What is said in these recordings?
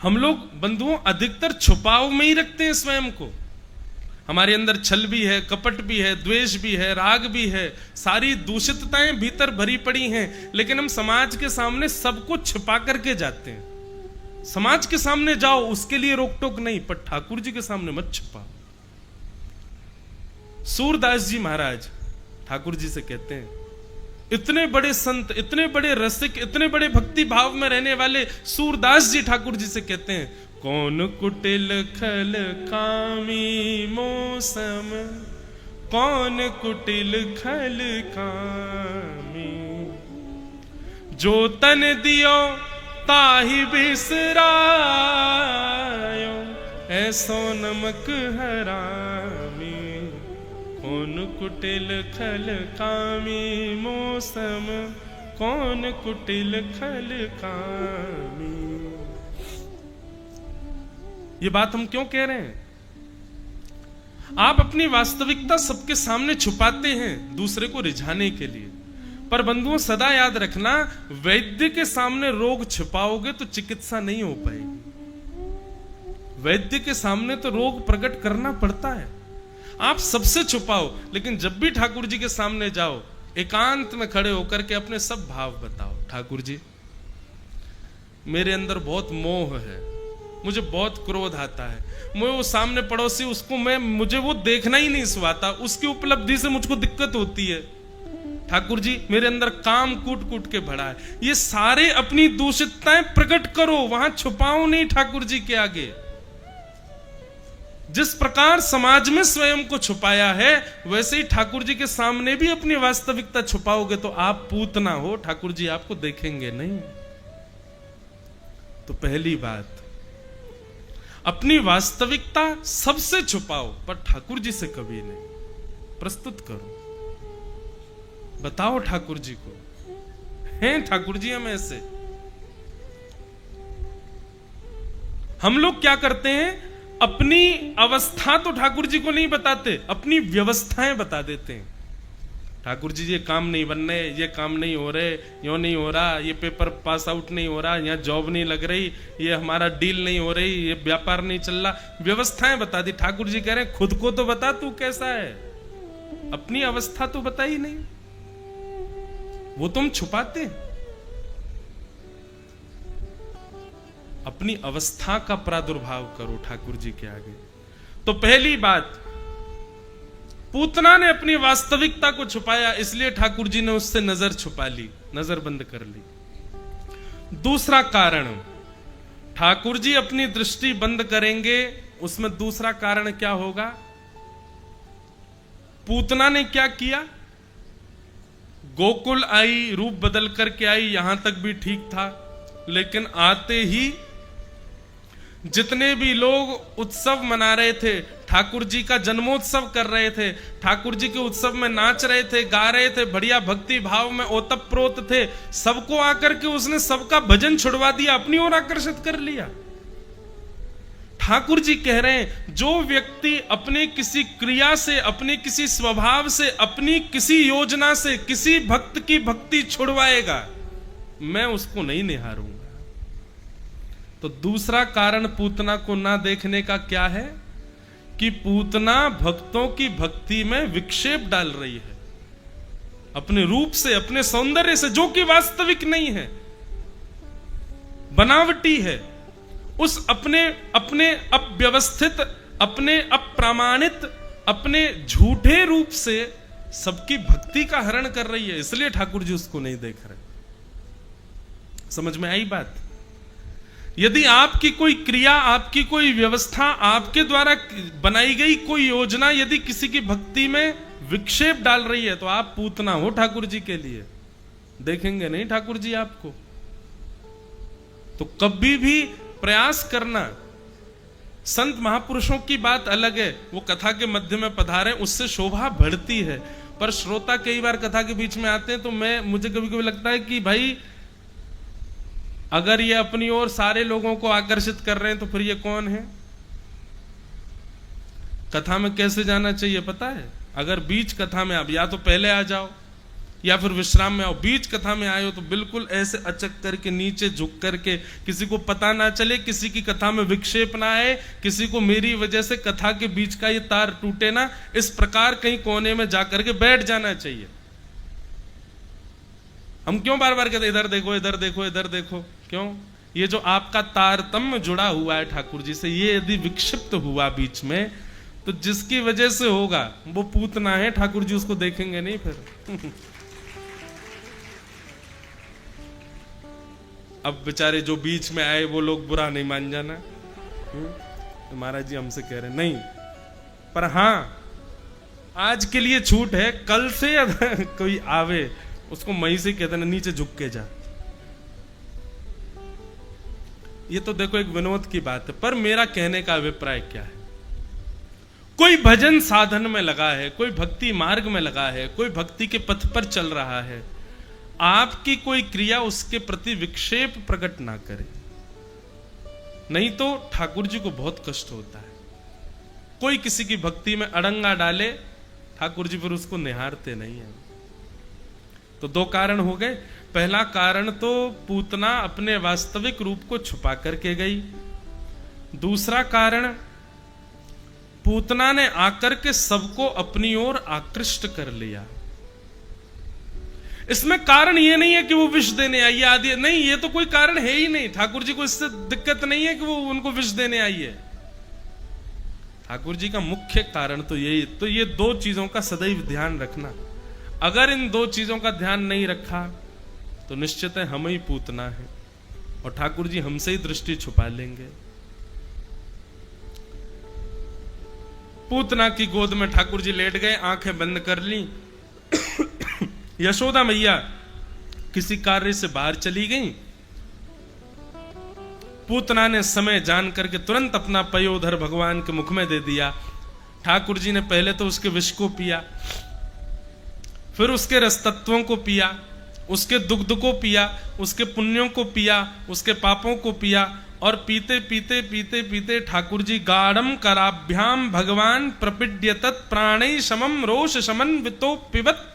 हम लोग बंधुओं अधिकतर छुपाव में ही रखते हैं स्वयं को। हमारे अंदर छल भी है, कपट भी है, द्वेष भी है, राग भी है, सारी दूषितताएं भीतर भरी पड़ी हैं, लेकिन हम समाज के सामने सब कुछ छिपा करके जाते हैं। समाज के सामने जाओ, उसके लिए रोक टोक नहीं, पर ठाकुर जी के सामने मत छिपाओ। सूरदास जी महाराज ठाकुर जी से कहते हैं, इतने बड़े संत, इतने बड़े रसिक, इतने बड़े भक्ति भाव में रहने वाले सूरदास जी ठाकुर जी से कहते हैं, कौन कुटिल खल कामी मौसम, कौन कुटिल खल कामी, जो तन दियो ताहि बिसरायो, ऐसो नमक हरामी। कौन कुटिल खल कामी मौसम, कौन कुटिल खल कामी। ये बात हम क्यों कह रहे हैं? आप अपनी वास्तविकता सबके सामने छुपाते हैं दूसरे को रिझाने के लिए, पर बंधुओं सदा याद रखना, वैद्य के सामने रोग छिपाओगे तो चिकित्सा नहीं हो पाएगी। वैद्य के सामने तो रोग प्रकट करना पड़ता है। आप सबसे छुपाओ, लेकिन जब भी ठाकुर जी के सामने जाओ, एकांत में खड़े होकर के अपने सब भाव बताओ। ठाकुर जी, मेरे अंदर बहुत मोह है, मुझे बहुत क्रोध आता है, मैं वो सामने पड़ोसी उसको मुझे वो देखना ही नहीं सुहाता, उसकी उपलब्धि से मुझको दिक्कत होती है। ठाकुर जी, मेरे अंदर काम कूट कूट के भरा है। ये सारे अपनी दूषितताएं प्रकट करो, वहां छुपाओ नहीं ठाकुर जी के आगे। जिस प्रकार समाज में स्वयं को छुपाया है, वैसे ही ठाकुर जी के सामने भी अपनी वास्तविकता छुपाओगे तो आप पूतना हो, ठाकुर जी आपको देखेंगे नहीं। तो पहली बात, अपनी वास्तविकता सबसे छुपाओ, पर ठाकुर जी से कभी नहीं। प्रस्तुत करो, बताओ ठाकुर जी को, हैं ठाकुर जी हम ऐसे। हम लोग क्या करते हैं, अपनी अवस्था तो ठाकुर जी को नहीं बताते, अपनी व्यवस्थाएं बता देते हैं। ठाकुर जी, ये काम नहीं बन रहे, ये काम नहीं हो रहे, यो नहीं हो रहा, ये पेपर पास आउट नहीं हो रहा, यहाँ जॉब नहीं लग रही, ये हमारा डील नहीं हो रही, ये व्यापार नहीं चल रहा। व्यवस्थाएं बता दी। ठाकुर जी कह रहे हैं, खुद को तो बता तू कैसा है, अपनी अवस्था तो बता ही नहीं, वो तुम छुपाते हैं। अपनी अवस्था का प्रादुर्भाव करो ठाकुर जी के आगे। तो पहली बात, पूतना ने अपनी वास्तविकता को छुपाया, इसलिए ठाकुर जी ने उससे नजर छुपा ली, नजर बंद कर ली। दूसरा कारण, ठाकुर जी अपनी दृष्टि बंद करेंगे, उसमें दूसरा कारण क्या होगा? पूतना ने क्या किया? गोकुल आई, रूप बदल करके आई, यहां तक भी ठीक था, लेकिन आते ही जितने भी लोग उत्सव मना रहे थे, ठाकुर जी का जन्मोत्सव कर रहे थे, ठाकुर जी के उत्सव में नाच रहे थे, गा रहे थे, बढ़िया भक्ति भाव में ओतप्रोत थे, सबको आकर के उसने सबका भजन छुड़वा दिया, अपनी ओर आकर्षित कर लिया। ठाकुर जी कह रहे हैं, जो व्यक्ति अपने किसी क्रिया से, अपने किसी स्वभाव से, अपनी किसी योजना से किसी भक्त की भक्ति छुड़वाएगा, मैं उसको नहीं निहारूंगा। तो दूसरा कारण पूतना को ना देखने का क्या है कि पूतना भक्तों की भक्ति में विक्षेप डाल रही है, अपने रूप से, अपने सौंदर्य से, जो कि वास्तविक नहीं है, बनावटी है। उस अपने अव्यवस्थित, अपने अप्रामाणित, अपने झूठे रूप से सबकी भक्ति का हरण कर रही है, इसलिए ठाकुर जी उसको नहीं देख रहे। समझ में आई बात? यदि आपकी कोई क्रिया, आपकी कोई व्यवस्था, आपके द्वारा बनाई गई कोई योजना यदि किसी की भक्ति में विक्षेप डाल रही है, तो आप पूतना हो ठाकुर जी के लिए, देखेंगे नहीं ठाकुर जी आपको। तो कभी भी प्रयास करना, संत महापुरुषों की बात अलग है, वो कथा के मध्य में पधारे, उससे शोभा बढ़ती है, पर श्रोता कई बार कथा के बीच में आते हैं, तो मुझे कभी कभी लगता है कि भाई अगर ये अपनी ओर सारे लोगों को आकर्षित कर रहे हैं तो फिर ये कौन है? कथा में कैसे जाना चाहिए पता है? अगर बीच कथा में आप या तो पहले आ जाओ या फिर विश्राम में आओ, बीच कथा में आए हो तो बिल्कुल ऐसे अचक करके नीचे झुक करके, किसी को पता ना चले, किसी की कथा में विक्षेप ना आए, किसी को मेरी वजह से कथा के बीच का ये तार टूटे ना, इस प्रकार कहीं कोने में जाकर के बैठ जाना चाहिए। हम क्यों बार बार कहते इधर देखो इधर देखो इधर देखो, क्यों? ये जो आपका तारतम्य जुड़ा हुआ है ठाकुर जी से, ये यदि विक्षिप्त हुआ बीच में, तो जिसकी वजह से होगा वो पूतना है, ठाकुर जी उसको देखेंगे नहीं फिर। अब बेचारे जो बीच में आए वो लोग बुरा नहीं मान जाना, तो महाराज जी हमसे कह रहे नहीं, पर हां आज के लिए छूट है, कल से अगर कोई आवे उसको मई से कहते ना नीचे झुक के जा। ये तो देखो एक विनोद की बात है, पर मेरा कहने का अभिप्राय क्या है? कोई भजन साधन में लगा है, कोई भक्ति मार्ग में लगा है, कोई भक्ति के पथ पर चल रहा है, आपकी कोई क्रिया उसके प्रति विक्षेप प्रकट ना करे, नहीं तो ठाकुर जी को बहुत कष्ट होता है। कोई किसी की भक्ति में अड़ंगा डाले, ठाकुर जी फिर उसको निहारते नहीं है। तो दो कारण हो गए। पहला कारण तो पूतना अपने वास्तविक रूप को छुपा करके गई। दूसरा कारण, पूतना ने आकर के सबको अपनी ओर आकृष्ट कर लिया। इसमें कारण ये नहीं है कि वो विष देने आई है आदि, नहीं, ये तो कोई कारण है ही नहीं। ठाकुर जी को इससे दिक्कत नहीं है कि वो उनको विष देने आई है। ठाकुर जी का मुख्य कारण तो यही, तो ये दो चीजों का सदैव ध्यान रखना। अगर इन दो चीजों का ध्यान नहीं रखा तो निश्चित है हम ही पूतना है और ठाकुर जी हमसे ही दृष्टि छुपा लेंगे। पूतना की गोद में ठाकुर जी लेट गए, आंखें बंद कर ली। यशोदा मैया किसी कार्य से बाहर चली गई। पूतना ने समय जान करके तुरंत अपना पयोधर भगवान के मुख में दे दिया। ठाकुर जी ने पहले तो उसके विष को पिया, फिर उसके रसतत्वों को पिया, उसके दुग्ध को पिया, उसके पुण्यों को पिया, उसके पापों को पिया, और पीते पीते पीते पीते ठाकुर जी गाढ़म कराभ्याम भगवान प्रपिड्यतत् प्राणै समम रोष समन वितो पिबत।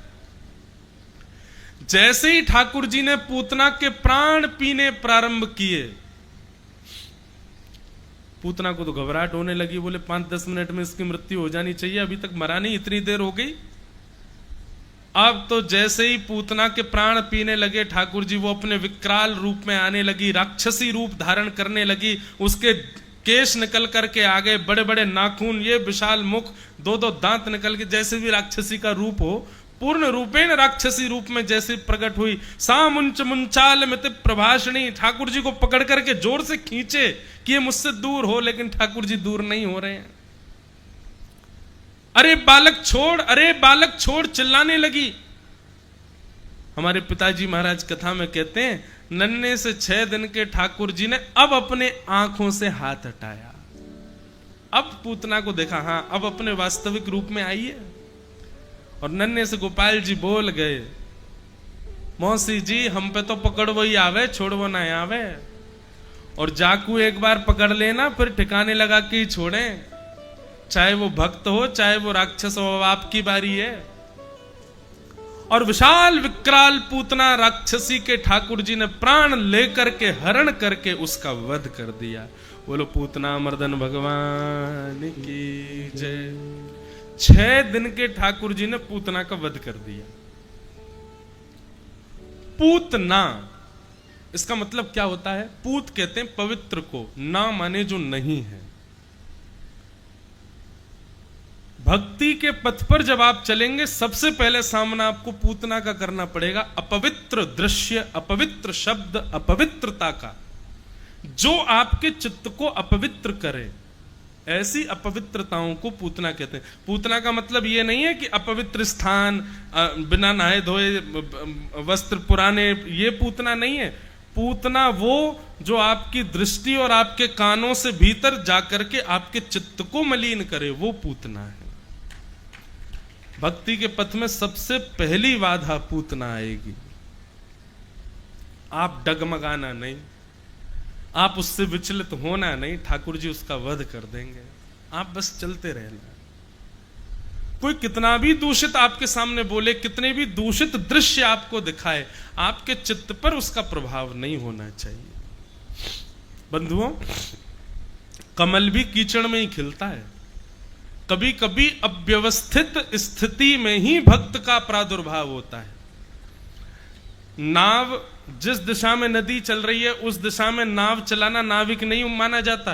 जैसे ही ठाकुर जी ने पूतना के प्राण पीने प्रारंभ किए, पूतना को तो घबराहट होने लगी, बोले 5-10 मिनट में इसकी मृत्यु हो जानी चाहिए, अभी तक मरा नहीं, इतनी देर हो गई। अब तो जैसे ही पूतना के प्राण पीने लगे ठाकुर जी, वो अपने विकराल रूप में आने लगी, राक्षसी रूप धारण करने लगी। उसके केश निकल करके आ गए, बड़े बड़े नाखून, ये विशाल मुख, 2-2 दांत निकल के, जैसे भी राक्षसी का रूप हो, पूर्ण रूपेण राक्षसी रूप में जैसे प्रकट हुई। सामुंच मुंचाल मिति प्रभाषणी, ठाकुर जी को पकड़ करके जोर से खींचे कि ये मुझसे दूर हो, लेकिन ठाकुर जी दूर नहीं हो रहे हैं। अरे बालक छोड़, अरे बालक छोड़, चिल्लाने लगी। हमारे पिताजी महाराज कथा में कहते हैं, नन्हे से 6 दिन के ठाकुर जी ने अब अपने आंखों से हाथ हटाया, अब पूतना को देखा, हां अब अपने वास्तविक रूप में आई है। और नन्हे से गोपाल जी बोल गए, मौसी जी हम पे तो पकड़वो ही आवे, छोड़वो ना आवे। और जाकू एक बार पकड़ लेना फिर ठिकाने लगा के ही छोड़े, चाहे वो भक्त हो चाहे वो राक्षस हो, आपकी बारी है। और विशाल विकराल पूतना राक्षसी के ठाकुर जी ने प्राण लेकर के हरण करके उसका वध कर दिया। बोलो पूतना मर्दन भगवान की जय। 6 दिन के ठाकुर जी ने पूतना का वध कर दिया। पूतना इसका मतलब क्या होता है? पूत कहते हैं पवित्र को, ना माने जो नहीं है। भक्ति के पथ पर जब आप चलेंगे, सबसे पहले सामना आपको पूतना का करना पड़ेगा, अपवित्र दृश्य, अपवित्र शब्द, अपवित्रता का, जो आपके चित्त को अपवित्र करे। ऐसी अपवित्रताओं को पूतना कहते हैं। पूतना का मतलब यह नहीं है कि अपवित्र स्थान, बिना नहाए धोए वस्त्र पुराने, ये पूतना नहीं है। पूतना वो जो आपकी दृष्टि और आपके कानों से भीतर जाकर के आपके चित्त को मलिन करे, वो पूतना है। भक्ति के पथ में सबसे पहली बाधा पूतना आएगी। आप डगमगाना नहीं, आप उससे विचलित होना नहीं, ठाकुर जी उसका वध कर देंगे, आप बस चलते रहना। कोई कितना भी दूषित आपके सामने बोले, कितने भी दूषित दृश्य आपको दिखाए, आपके चित्त पर उसका प्रभाव नहीं होना चाहिए। बंधुओं, कमल भी कीचड़ में ही खिलता है। कभी कभी अव्यवस्थित स्थिति में ही भक्त का प्रादुर्भाव होता है। नाव जिस दिशा में नदी चल रही है उस दिशा में नाव चलाना नाविक नहीं माना जाता।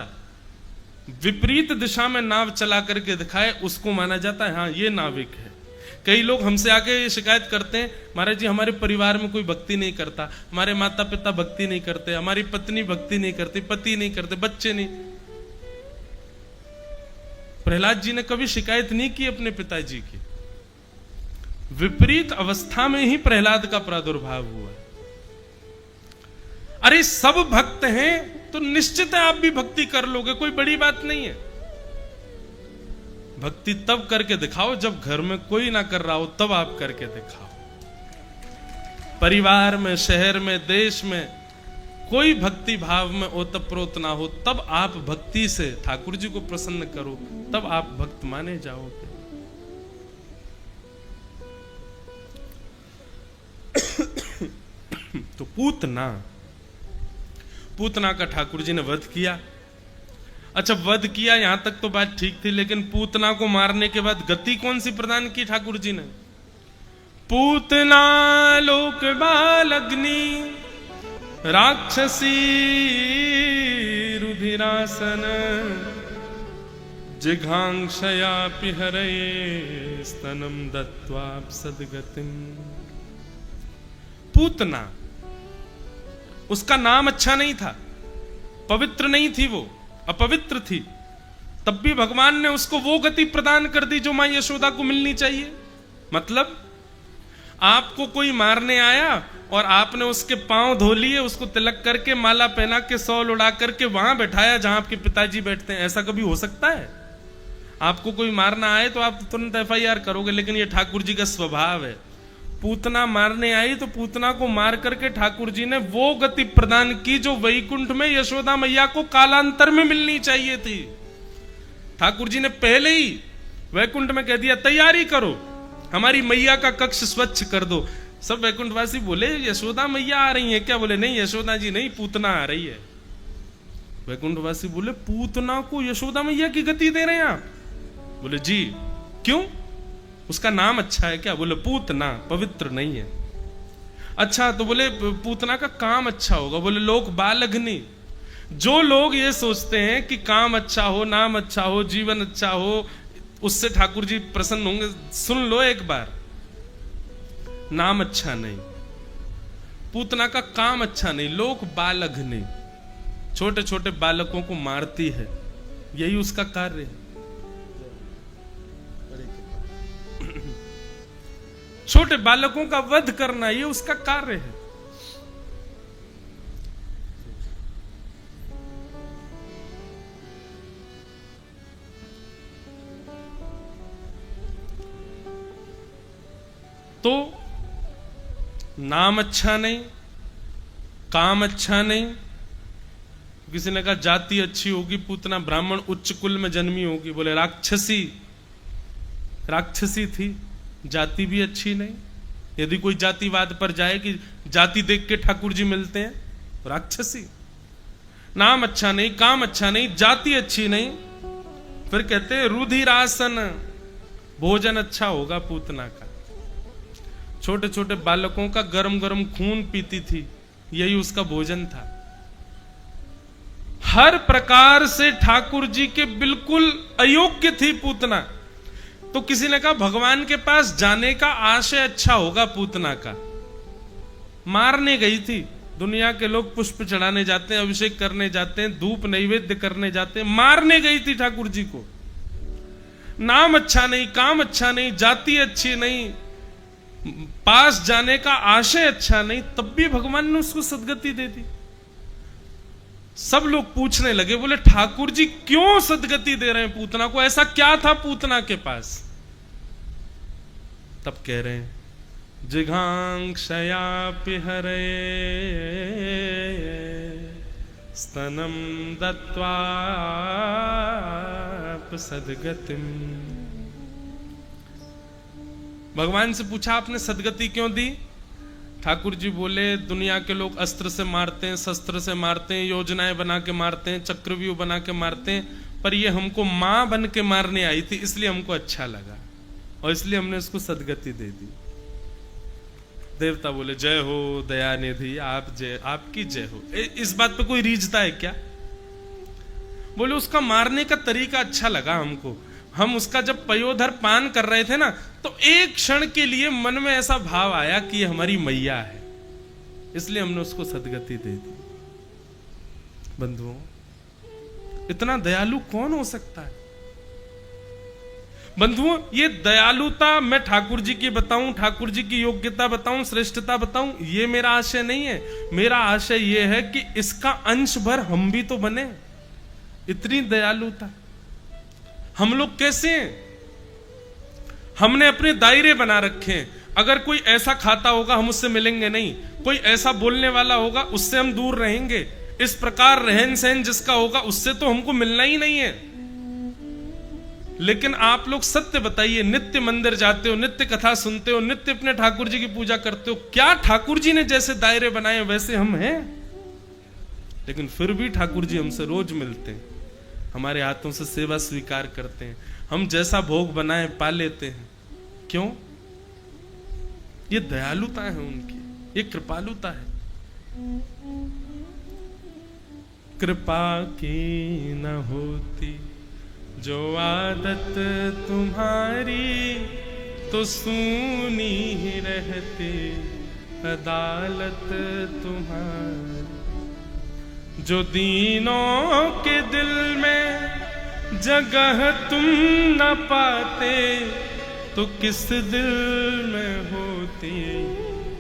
विपरीत दिशा में नाव चला करके दिखाए उसको माना जाता है, हाँ ये नाविक है। कई लोग हमसे आके शिकायत करते हैं, महाराज जी हमारे परिवार में कोई भक्ति नहीं करता, हमारे माता पिता भक्ति नहीं करते, हमारी पत्नी भक्ति नहीं करती, पति नहीं करते, बच्चे नहीं। प्रहलाद जी ने कभी शिकायत नहीं की अपने पिताजी की। विपरीत अवस्था में ही प्रहलाद का प्रादुर्भाव हुआ। अरे सब भक्त हैं तो निश्चित है आप भी भक्ति कर लोगे, कोई बड़ी बात नहीं है। भक्ति तब करके दिखाओ जब घर में कोई ना कर रहा हो, तब आप करके दिखाओ। परिवार में, शहर में, देश में कोई भक्ति भाव में ओतप्रोत ना हो, तब आप भक्ति से ठाकुर जी को प्रसन्न करो, तब आप भक्त माने जाओगे। तो पूतना का ठाकुर जी ने वध किया। अच्छा, वध किया यहां तक तो बात ठीक थी, लेकिन पूतना को मारने के बाद गति कौन सी प्रदान की ठाकुर जी ने? पूतना लोक बालग्नि राक्षसी रुधिरासन जिघांक्षया पिहरये स्तनम दत्वा सद्गतिम। पूतना, उसका नाम अच्छा नहीं था, पवित्र नहीं थी, वो अपवित्र थी, तब भी भगवान ने उसको वो गति प्रदान कर दी जो मां यशोदा को मिलनी चाहिए। मतलब आपको कोई मारने आया और आपने उसके पांव धो लिए, उसको तिलक करके माला पहना के सौल उड़ा करके वहां बैठाया जहां आपके पिताजी बैठते हैं। ऐसा कभी हो सकता है? आपको कोई मारना आए तो आप तुरंत FIR करोगे, लेकिन ये ठाकुर जी का स्वभाव है। पूतना मारने आई तो पूतना को मार करके ठाकुर जी ने वो गति प्रदान की जो वैकुंठ में यशोदा मैया को कालांतर में मिलनी चाहिए थी। ठाकुर जी ने पहले ही वैकुंठ में कह दिया, तैयारी करो, हमारी मैया का कक्ष स्वच्छ कर दो। सब वैकुंठवासी बोले यशोदा मैया आ रही है क्या? बोले नहीं यशोदा जी नहीं, पूतना आ रही है। वैकुंठवासी बोले पूतना को यशोदा मैया की गति दे रहे हैं आप? बोले जी। क्यों? उसका नाम अच्छा है क्या? बोले पूतना पवित्र नहीं है। अच्छा, तो बोले पूतना का काम अच्छा होगा। बोले लोक बालग्नि। जो लोग ये सोचते हैं कि काम अच्छा हो, नाम अच्छा हो, जीवन अच्छा हो, उससे ठाकुर जी प्रसन्न होंगे, सुन लो एक बार, नाम अच्छा नहीं, पूतना का काम अच्छा नहीं, लोक बालग्नि, छोटे छोटे बालकों को मारती है, यही उसका कार्य है। छोटे बालकों का वध करना ये उसका कार्य है। तो नाम अच्छा नहीं, काम अच्छा नहीं। किसी ने कहा जाति अच्छी होगी, पूतना ब्राह्मण उच्च कुल में जन्मी होगी। बोले राक्षसी थी, जाति भी अच्छी नहीं। यदि कोई जातिवाद पर जाए कि जाति देख के ठाकुर जी मिलते हैं, राक्षसी। नाम अच्छा नहीं, काम अच्छा नहीं, जाति अच्छी नहीं, फिर कहते हैं रुधिरासन, भोजन अच्छा होगा पूतना का। छोटे छोटे बालकों का गरम गरम खून पीती थी, यही उसका भोजन था। हर प्रकार से ठाकुर जी के बिल्कुल अयोग्य थी पूतना। तो किसी ने कहा भगवान के पास जाने का आशय अच्छा होगा पूतना का। मारने गई थी, दुनिया के लोग पुष्प चढ़ाने जाते हैं, अभिषेक करने जाते हैं, धूप नैवेद्य करने जाते हैं, मारने गई थी ठाकुर जी को। नाम अच्छा नहीं, काम अच्छा नहीं, जाति अच्छी नहीं, पास जाने का आशय अच्छा नहीं, तब भी भगवान ने उसको सदगति दे दी। सब लोग पूछने लगे, बोले ठाकुर जी क्यों सदगति दे रहे हैं पूतना को? ऐसा क्या था पूतना के पास? तब कह रहे हैं जिघांक्षया पिहरे स्तनम दत्वा सदगतिम। भगवान से पूछा आपने सदगति क्यों दी? ठाकुर जी बोले दुनिया के लोग अस्त्र से मारते हैं, शस्त्र से मारते हैं, योजनाएं बना के मारते हैं, चक्रव्यूह बना के मारते हैं, पर ये हमको मां बन के मारने आई थी, इसलिए हमको अच्छा लगा और इसलिए हमने उसको सदगति दे दी। देवता बोले जय हो दयानिधि, आप जय, आपकी जय हो। इस बात पे कोई रीझता है क्या? बोले उसका मारने का तरीका अच्छा लगा हमको। हम उसका जब पयोधर पान कर रहे थे ना, तो एक क्षण के लिए मन में ऐसा भाव आया कि ये हमारी मैया है, इसलिए हमने उसको सदगति दे दी। बंधुओं, इतना दयालु कौन हो सकता है? बंधुओं, ये दयालुता मैं ठाकुर जी की बताऊं, ठाकुर जी की योग्यता बताऊं, श्रेष्ठता बताऊं, ये मेरा आशय नहीं है। मेरा आशय ये है कि इसका अंश भर हम भी तो बने। इतनी दयालुता हम लोग कैसे हैं? हमने अपने दायरे बना रखे हैं। अगर कोई ऐसा खाता होगा हम उससे मिलेंगे नहीं, कोई ऐसा बोलने वाला होगा उससे हम दूर रहेंगे, इस प्रकार रहन सहन जिसका होगा उससे तो हमको मिलना ही नहीं है। लेकिन आप लोग सत्य बताइए, नित्य मंदिर जाते हो, नित्य कथा सुनते हो, नित्य अपने ठाकुर जी की पूजा करते हो, क्या ठाकुर जी ने जैसे दायरे बनाए वैसे हम हैं? लेकिन फिर भी ठाकुर जी हमसे रोज मिलते हैं, हमारे हाथों से सेवा स्वीकार करते हैं, हम जैसा भोग बनाए पा लेते हैं। क्यों? ये दयालुता है उनकी, ये कृपालुता है। कृपा की न होती जो आदत तुम्हारी, तो सूनी ही रहती अदालत तुम्हारी। जो दीनों के दिल में जगह तुम न पाते, तो किस दिल में होती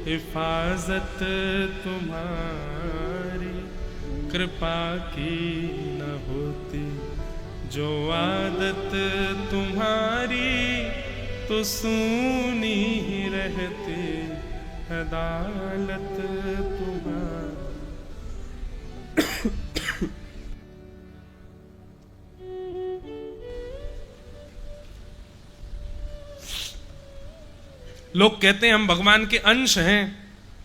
हिफाजत तुम्हारी। कृपा की न होती जो आदत तुम्हारी, तो सूनी ही रहती अदालत तुम्हारी। लोग कहते हैं हम भगवान के अंश हैं।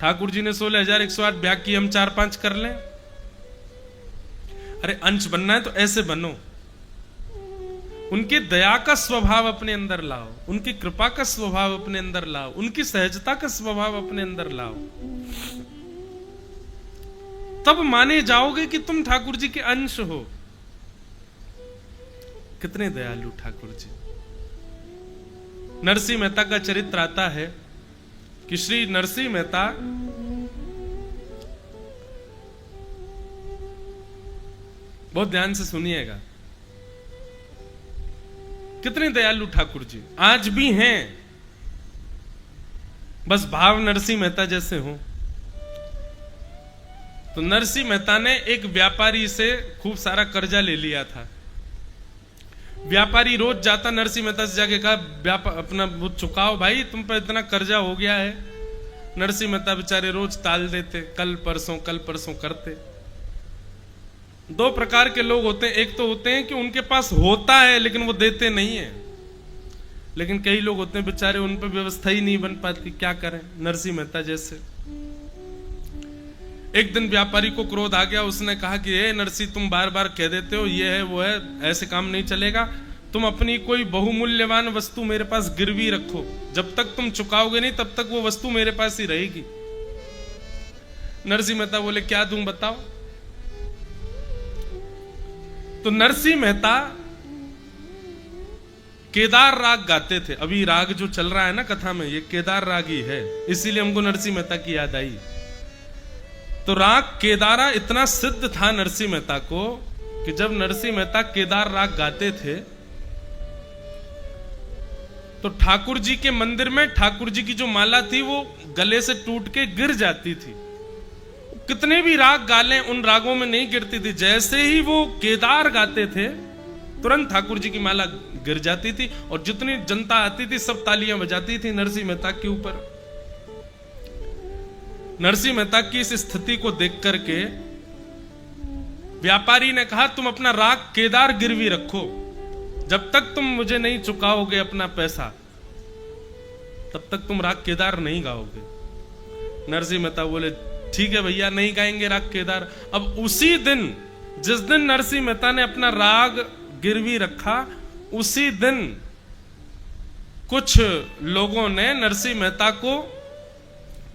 ठाकुर जी ने 16,108 व्याख्या, हम 4-5 कर लें। अरे अंश बनना है तो ऐसे बनो, उनकी दया का स्वभाव अपने अंदर लाओ, उनकी कृपा का स्वभाव अपने अंदर लाओ, उनकी सहजता का स्वभाव अपने अंदर लाओ, तब माने जाओगे कि तुम ठाकुर जी के अंश हो। कितने दयालु ठाकुर जी। नरसिंह मेहता का चरित्र आता है कि श्री नरसिंह मेहता बहुत ध्यान से सुनिएगा, कितने दयालु ठाकुर जी आज भी हैं, बस भाव नरसिंह मेहता जैसे हो। तो नरसिंह मेहता ने एक व्यापारी से खूब सारा कर्जा ले लिया था। व्यापारी रोज जाता नरसिंह मेहता से जाके कहा अपना वो चुकाओ भाई, तुम पर इतना कर्जा हो गया है। नरसिंह मेहता बेचारे रोज टाल देते, कल परसों करते। दो प्रकार के लोग होते हैं, एक तो होते हैं कि उनके पास होता है लेकिन वो देते नहीं है, लेकिन कई लोग होते हैं बेचारे उन पर व्यवस्था ही नहीं बन पाती, क्या करें, नरसिंह मेहता जैसे। एक दिन व्यापारी को क्रोध आ गया, उसने कहा कि हे नरसिंह, तुम बार बार कह देते हो ये है वो है, ऐसे काम नहीं चलेगा, तुम अपनी कोई बहुमूल्यवान वस्तु मेरे पास गिरवी रखो, जब तक तुम चुकाओगे नहीं तब तक वो वस्तु मेरे पास ही रहेगी। नरसिंह मेहता बोले क्या दूं बताओ। तो नरसिंह मेहता केदार राग गाते थे। अभी राग जो चल रहा है ना कथा में, ये केदार राग ही है, इसीलिए हमको नरसिंह मेहता की याद आई। तो राग केदारा इतना सिद्ध था नरसिंह मेहता को कि जब नरसिंह मेहता केदार राग गाते थे तो ठाकुर जी के मंदिर में ठाकुर जी की जो माला थी वो गले से टूट के गिर जाती थी। कितने भी राग गा लें उन रागों में नहीं गिरती थी। जैसे ही वो केदार गाते थे तुरंत ठाकुर जी की माला गिर जाती थी और जितनी जनता आती थी सब तालियां बजाती थी नरसिंह मेहता के ऊपर। नरसिंह मेहता की इस स्थिति को देख करके व्यापारी ने कहा तुम अपना राग केदार गिरवी रखो, जब तक तुम मुझे नहीं चुकाओगे अपना पैसा तब तक तुम राग केदार नहीं गाओगे। नरसिंह मेहता बोले ठीक है भैया, नहीं गाएंगे राग केदार। अब उसी दिन, जिस दिन नरसिंह मेहता ने अपना राग गिरवी रखा, उसी दिन कुछ लोगों ने नरसिंह मेहता को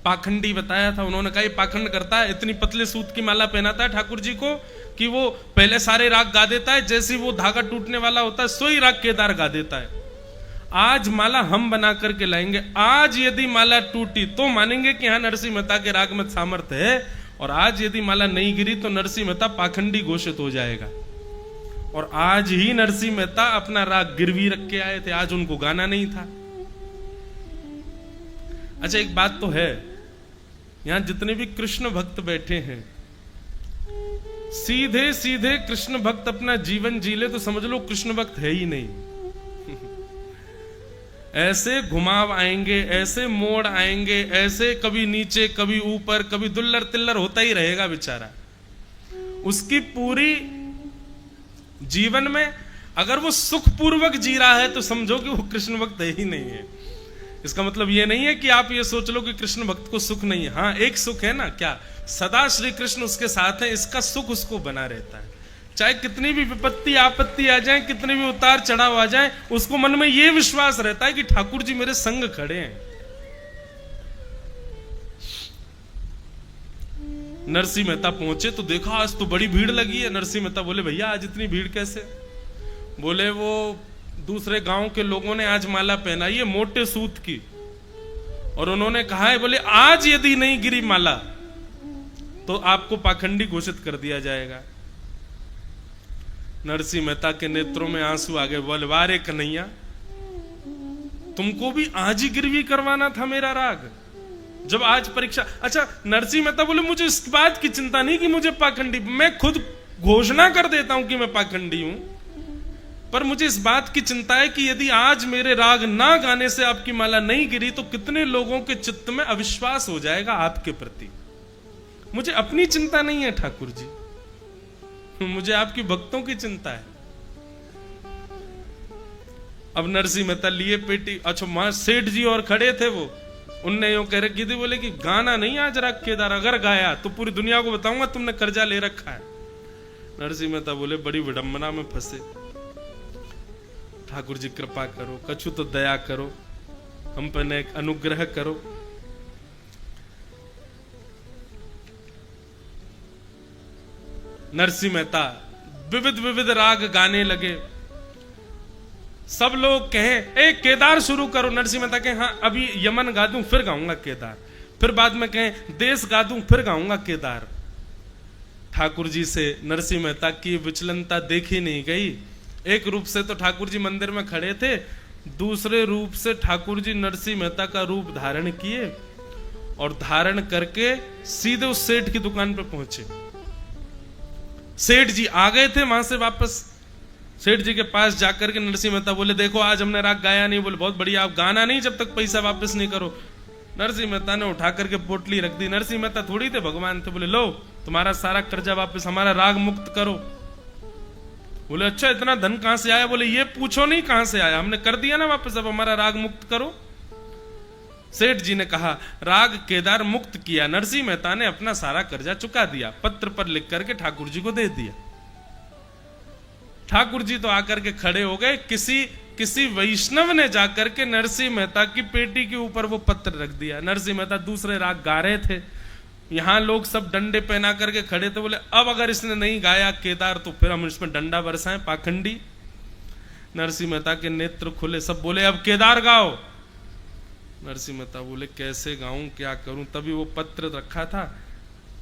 पाखंडी बताया था। उन्होंने कहा ये पाखंड करता है, इतनी पतले सूत की माला पहनाता है ठाकुर जी को कि वो पहले सारे राग गा देता है, जैसे वो धागा टूटने वाला होता है सोई राग केदार गा देता है। आज माला हम बना करके लाएंगे, आज यदि माला टूटी तो मानेंगे कि हाँ नरसिंह मेहता के राग में सामर्थ्य है, और आज यदि माला नहीं गिरी तो नरसिंह मेहता पाखंडी घोषित हो जाएगा। और आज ही नरसिंह मेहता अपना राग गिरवी रख के आए थे, आज उनको गाना नहीं था। अच्छा एक बात तो है, यहां जितने भी कृष्ण भक्त बैठे हैं, सीधे सीधे कृष्ण भक्त अपना जीवन जी ले तो समझ लो कृष्ण भक्त है ही नहीं। ऐसे घुमाव आएंगे, ऐसे मोड़ आएंगे, ऐसे कभी नीचे कभी ऊपर, कभी दुल्लर तिल्लर होता ही रहेगा बेचारा। उसकी पूरी जीवन में अगर वो सुखपूर्वक जी रहा है तो समझो कि वो कृष्ण भक्त है ही नहीं है। इसका मतलब ये नहीं है कि आप ये सोच लो कि कृष्ण भक्त को सुख नहीं है। हाँ एक सुख है ना, क्या सदा श्री कृष्ण उसके साथ है, इसका सुख उसको बना रहता है। चाहे कितनी भी विपत्ति आपत्ति आ जाए, कितने भी उतार चढ़ाव आ जाए, उसको मन में यह विश्वास रहता है कि ठाकुर जी मेरे संग खड़े हैं। नरसिंह मेहता पहुंचे तो देखा आज तो बड़ी भीड़ लगी है। नरसिंह मेहता बोले भैया आज इतनी भीड़ कैसे? बोले वो दूसरे गांव के लोगों ने आज माला पहनाई है मोटे सूत की, और उन्होंने कहा है बोले आज यदि नहीं गिरी माला तो आपको पाखंडी घोषित कर दिया जाएगा। नरसिंह मेहता के नेत्रों में आंसू आ गए। बोले वारे कन्हैया, तुमको भी आज ही गिरवी करवाना था मेरा राग, जब आज परीक्षा। अच्छा नरसिंह मेहता बोले मुझे इस बात की चिंता नहीं कि मुझे पाखंडी, मैं खुद घोषणा कर देता हूं कि मैं पाखंडी हूं, पर मुझे इस बात की चिंता है कि यदि आज मेरे राग ना गाने से आपकी माला नहीं गिरी तो कितने लोगों के चित्त में अविश्वास हो जाएगा आपके प्रति। मुझे अपनी चिंता नहीं है ठाकुर जी, मुझे आपकी भक्तों की चिंता है। अब नरसिंह मेहता लिए पेटी। अच्छा मां सेठ जी और खड़े थे, वो उनने यूं कह रखी थी बोले कि गाना नहीं आज राग केदार, अगर गाया तो पूरी दुनिया को बताऊंगा तुमने कर्जा ले रखा है। नरसिंह मेहता बोले बड़ी विडंबना में फंसे, ठाकुर जी कृपा करो, कछु तो दया करो, हम पर एक अनुग्रह करो। नरसिंह मेहता विविध विविध राग गाने लगे। सब लोग कहें ए केदार शुरू करो, नरसिंह मेहता कहें हाँ अभी यमन गा दूं फिर गाऊंगा केदार, फिर बाद में कहें देश गा दूं फिर गाऊंगा केदार। ठाकुर जी से नरसिंह मेहता की विचलनता देखी नहीं गई। एक रूप से तो ठाकुर जी मंदिर में खड़े थे, दूसरे रूप से ठाकुर जी नरसिंह मेहता का रूप धारण किए और धारण करके सीधे उस सेठ की दुकान पर पहुंचे। सेठ जी आ गए थे वहां से वापस। सेठ जी के पास जाकर के नरसिंह मेहता बोले देखो आज हमने राग गाया नहीं। बोले बहुत बढ़िया, आप गाना नहीं जब तक पैसा वापस नहीं करो। नरसिंह मेहता ने उठा करके पोटली रख दी। नरसिंह मेहता थोड़ी थे भगवान थे, बोले लो तुम्हारा सारा कर्जा वापस, हमारा राग मुक्त करो। बोले अच्छा इतना धन कहां से आया? बोले ये पूछो नहीं कहां से आया, हमने कर दिया ना वापस, अब हमारा राग मुक्त करो। सेठ जी ने कहा राग केदार मुक्त किया, नरसिंह मेहता ने अपना सारा कर्जा चुका दिया, पत्र पर लिख करके ठाकुर जी को दे दिया। ठाकुर जी तो आकर के खड़े हो गए। किसी वैष्णव ने जाकर के नरसिंह मेहता की पेटी के ऊपर वो पत्र रख दिया। नरसिंह मेहता दूसरे राग गा रहे थे, यहां लोग सब डंडे पहना करके खड़े थे। बोले अब अगर इसने नहीं गाया केदार तो फिर हम इसमें डंडा बरसाएं, पाखंडी। नरसिंह मेहता के नेत्र खुले, सब बोले अब केदार गाओ। नरसिंह मेहता बोले कैसे गाऊं, क्या करूं? तभी वो पत्र रखा था,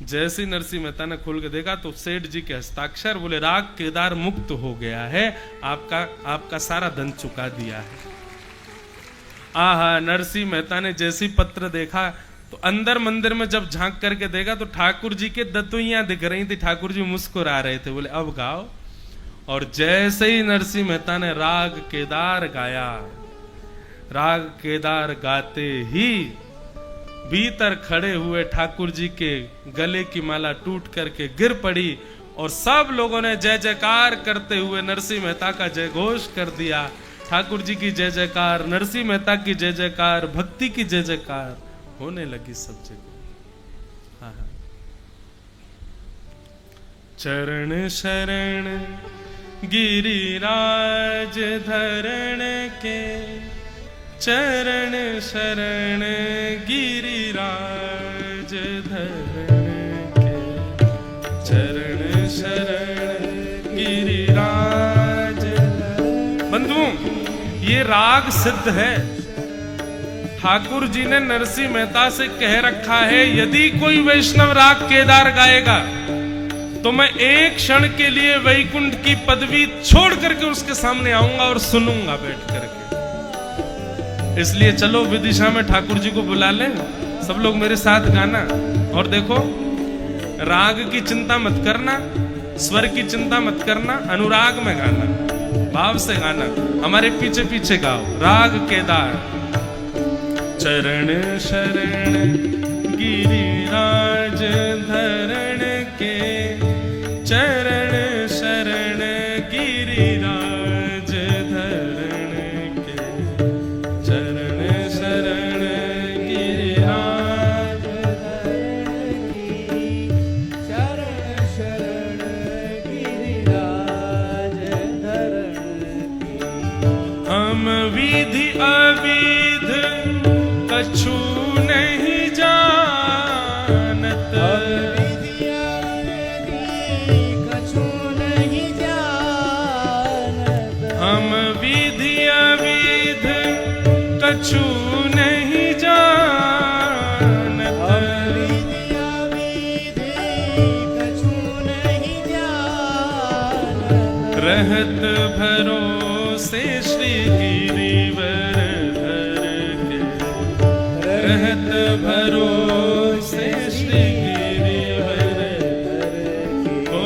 जैसे नरसिंह मेहता ने खोल के देखा तो सेठ जी के हस्ताक्षर। बोले राग केदार मुक्त हो गया है, आपका सारा धन चुका दिया है। आहा, नरसिंह मेहता ने जैसी पत्र देखा तो अंदर मंदिर में जब झांक करके देखा तो ठाकुर जी के दतुइयां दिख रही थी, ठाकुर जी मुस्कुरा रहे थे। बोले अब गाओ। और जैसे ही नरसिंह मेहता ने राग केदार गाया, राग केदार गाते ही भीतर खड़े हुए ठाकुर जी के गले की माला टूट करके गिर पड़ी और सब लोगों ने जय जयकार करते हुए नरसिंह मेहता का जय घोष कर दिया। ठाकुर जी की जय जयकार, नरसिंह मेहता की जय जयकार, भक्ति की जय जयकार होने लगी सब जगह। हाँ हाँ। चरण शरण गिरिराज धरण के, चरण शरण गिरिराज धरण के, चरण शरण गिरिराज। बंधुओं, ये राग सिद्ध है। ठाकुर जी ने नरसिंह मेहता से कह रखा है, यदि कोई वैष्णव राग केदार गाएगा तो मैं एक क्षण के लिए वैकुंठ की पदवी छोड़ करके उसके सामने आऊंगा और सुनूंगा बैठ करके। इसलिए चलो विदिशा में ठाकुर जी को बुला लें, सब लोग मेरे साथ गाना। और देखो, राग की चिंता मत करना, स्वर की चिंता मत करना, अनुराग में गाना, भाव से गाना। हमारे पीछे पीछे गाओ, राग केदार। चरण शरण गिरिराज धरण के, चरण शरण गिरिराज धरण के, चरण शरण गिरिराज धरण की, चरण शरण गिरिराज धरण की। हम विधि अविध कछु नहीं जानत, हम विधि अविध कछु नहीं जानत, रहत भरोसे श्री गिरिवर धर के, रहत भरोसे श्री गिरिवर धर के, ओ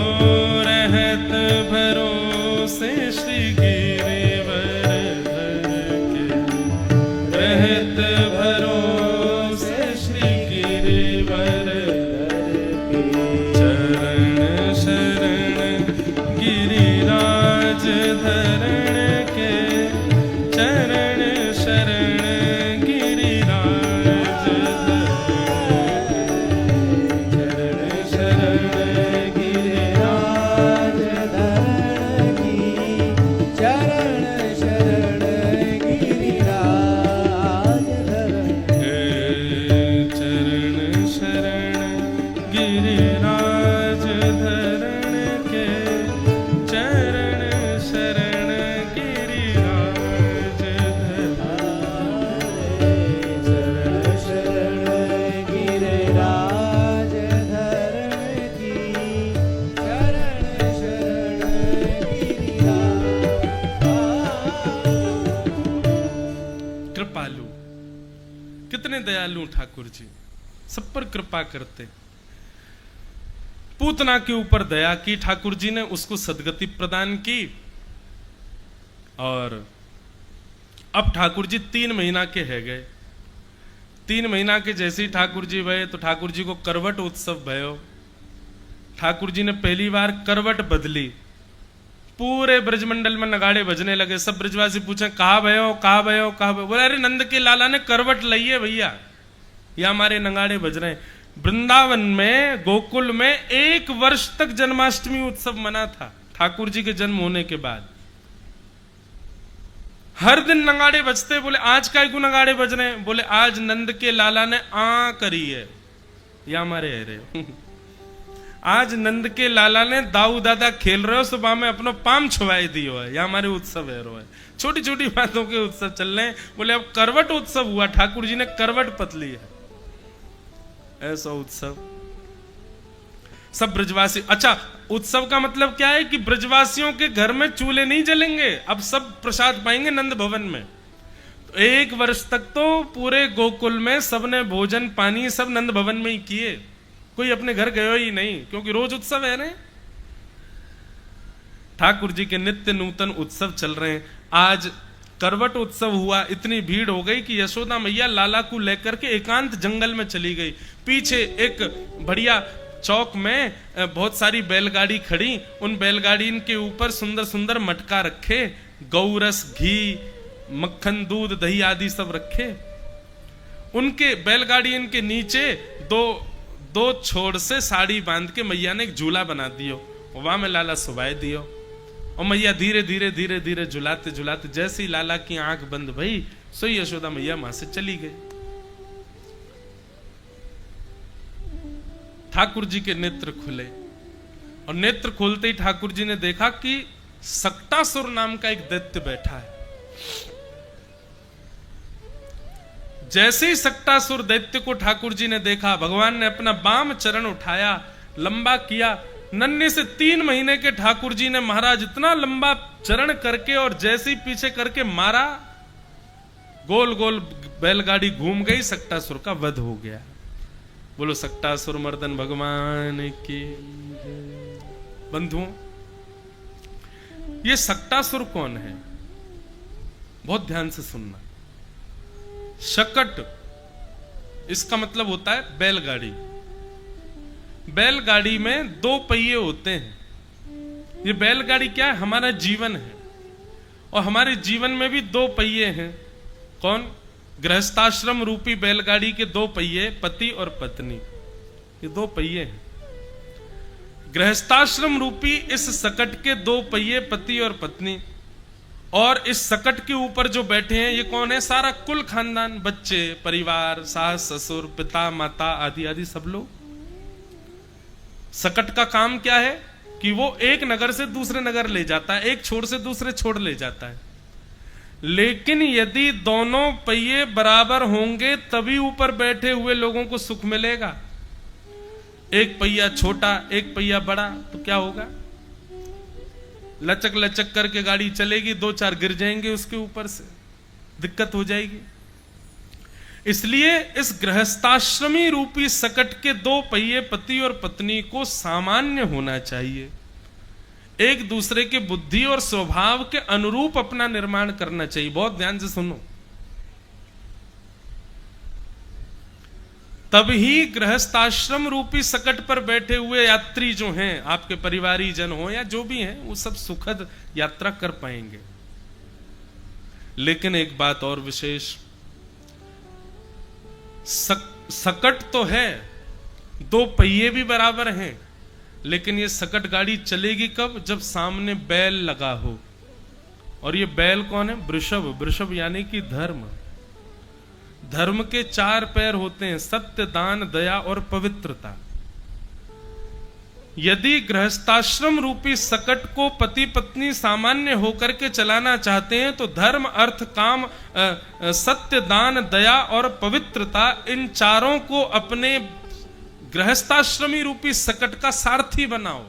रहत भरोसे श्री गिरिवर धर के, रहत भरोसे श्री गिरिवर धर के। चरण शरण गिरिराज धरण के, चरण शरण गिरिराज धरण के, चरण शरण गिरिराज धरण की, चरण शरण गिरिराज धरण के, चरण शरण गिरिराज धरण के, चरण शरण गिरिराज चरण शरण गिरिराज धरण की, चरण शरण गिरिराज। कृपालु, कितने दयालु ठाकुर जी, सब पर कृपा करते। पूतना के ऊपर दया की ठाकुर जी ने, उसको सदगति प्रदान की। और अब ठाकुर जी 3 महीना के है गए। 3 महीना के जैसे ही ठाकुर जी भये तो ठाकुर जी को करवट उत्सव भयो। ठाकुर जी ने पहली बार करवट बदली। पूरे ब्रजमंडल में नगाड़े बजने लगे। सब ब्रजवासी पूछे, कहा भयो, कहा भयो, कहा भयो। बोले, अरे नंद के लाला ने करवट ली है भैया, ये हमारे नगाड़े बज रहे हैं। वृंदावन में, गोकुल में 1 वर्ष तक जन्माष्टमी उत्सव मना था ठाकुर जी के जन्म होने के बाद। हर दिन नगाड़े बजते। बोले, आज काय को नगाड़े बज रहे हैं? बोले, आज नंद के लाला ने आ करी है, या हमारे है रे आज नंद के लाला ने दाऊ दादा खेल रहे हो, सुबह में अपनो पाम छुवाई दियो है, या हमारे उत्सव है रो है। छोटी छोटी बातों के उत्सव चल रहे हैं। बोले, अब करवट उत्सव हुआ, ठाकुर जी ने करवट पतली है, ऐसा उत्सव। सब ब्रजवासी, अच्छा, उत्सव का मतलब क्या है कि ब्रजवासियों के घर में चूल्हे नहीं जलेंगे, अब सब प्रसाद पाएंगे नंद भवन में। तो 1 वर्ष तक तो पूरे गोकुल में सबने भोजन पानी सब नंद भवन में ही किए, कोई अपने घर गयो ही नहीं, क्योंकि रोज उत्सव है ना। ठाकुर जी के नित्य नूतन उत्सव चल रहे हैं। आज करवट उत्सव हुआ, इतनी भीड़ हो गई कि यशोदा मैया लाला को लेकर के एकांत जंगल में चली गई। पीछे एक बढ़िया चौक में बहुत सारी बैलगाड़ी खड़ी, उन बैलगाड़ी के ऊपर सुंदर सुंदर मटका रखे, गौरस, घी, मक्खन दूध दही आदि सब रखे। उनके बैलगाड़ी इनके नीचे दो छोड़ से साड़ी बांध के मैया ने एक झूला बना दियो, वहां में लाला सुबाए दियो। और मैया धीरे धीरे धीरे धीरे झुलाते झुलाते जैसे ही लाला की आंख बंद भई सोई यशोदा मैया वहां से चली गई। ठाकुर जी के नेत्र खुले और नेत्र खोलते ही ठाकुर जी ने देखा कि सक्टासुर नाम का एक दैत्य बैठा है। जैसे ही सक्टासुर दैत्य को ठाकुर जी ने देखा, भगवान ने अपना बाम चरण उठाया, लंबा किया। नन्हे से 3 महीने के ठाकुर जी ने महाराज इतना लंबा चरण करके और जैसे ही पीछे करके मारा, गोल गोल बैलगाड़ी घूम गई, सक्टासुर का वध हो गया। बोलो सक्टासुर मर्दन भगवान की। बंधुओं, ये सक्टासुर कौन है? बहुत ध्यान से सुनना। शकट इसका मतलब होता है बैलगाड़ी। बैलगाड़ी में 2 पहिए होते हैं। ये बैलगाड़ी क्या है? हमारा जीवन है। और हमारे जीवन में भी 2 पहिए हैं। कौन? गृहस्थाश्रम रूपी बैलगाड़ी के 2 पहिए, पति और पत्नी, ये 2 पहिए हैं। गृहस्थाश्रम रूपी इस सकट के 2 पहिए, पति और पत्नी, और इस सकट के ऊपर जो बैठे हैं ये कौन है? सारा कुल खानदान, बच्चे, परिवार, सास ससुर, पिता माता आदि आदि सब लोग। सकट का काम क्या है कि वो एक नगर से दूसरे नगर ले जाता है, एक छोर से दूसरे छोर ले जाता है। लेकिन यदि दोनों पहिए बराबर होंगे तभी ऊपर बैठे हुए लोगों को सुख मिलेगा। एक पहिया छोटा, एक पहिया बड़ा, तो क्या होगा? लचक लचक करके गाड़ी चलेगी, 2-4 गिर जाएंगे उसके ऊपर से, दिक्कत हो जाएगी। इसलिए इस गृहस्थाश्रमी रूपी सकट के 2 पहिए, पति और पत्नी को सामान्य होना चाहिए। एक दूसरे के बुद्धि और स्वभाव के अनुरूप अपना निर्माण करना चाहिए। बहुत ध्यान से सुनो, तभी गृहस्थाश्रम रूपी सकट पर बैठे हुए यात्री जो हैं, आपके परिवारी जन हो या जो भी हैं, वो सब सुखद यात्रा कर पाएंगे। लेकिन एक बात और विशेष, सकट तो है, 2 पहिए भी बराबर हैं, लेकिन ये सकट गाड़ी चलेगी कब? जब सामने बैल लगा हो। और ये बैल कौन है? वृषभ। वृषभ यानी कि धर्म। धर्म के 4 पैर होते हैं, सत्य, दान, दया और पवित्रता। यदि गृहस्थाश्रम रूपी सकट को पति पत्नी सामान्य होकर के चलाना चाहते हैं तो धर्म, अर्थ, काम, सत्य, दान, दया और पवित्रता, इन चारों को अपने गृहस्थाश्रमी रूपी सकट का सारथी बनाओ,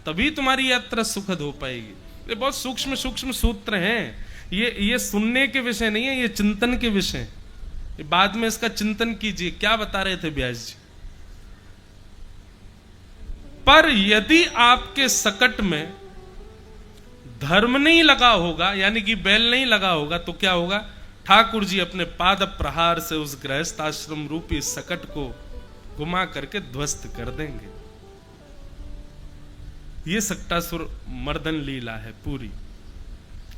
तभी तुम्हारी यात्रा सुखद हो पाएगी। ये बहुत सूक्ष्म सूक्ष्म सूत्र हैं। ये सुनने के विषय नहीं है, ये चिंतन के विषय। बाद में इसका चिंतन कीजिए। क्या बता रहे थे व्यास जी? पर यदि आपके सकट में धर्म नहीं लगा होगा, यानी कि बैल नहीं लगा होगा, तो क्या होगा? ठाकुर जी अपने पाद प्रहार से उस गृहस्थाश्रम रूपी सकट को घुमा करके ध्वस्त कर देंगे। ये सक्टासुर मर्दन लीला है पूरी।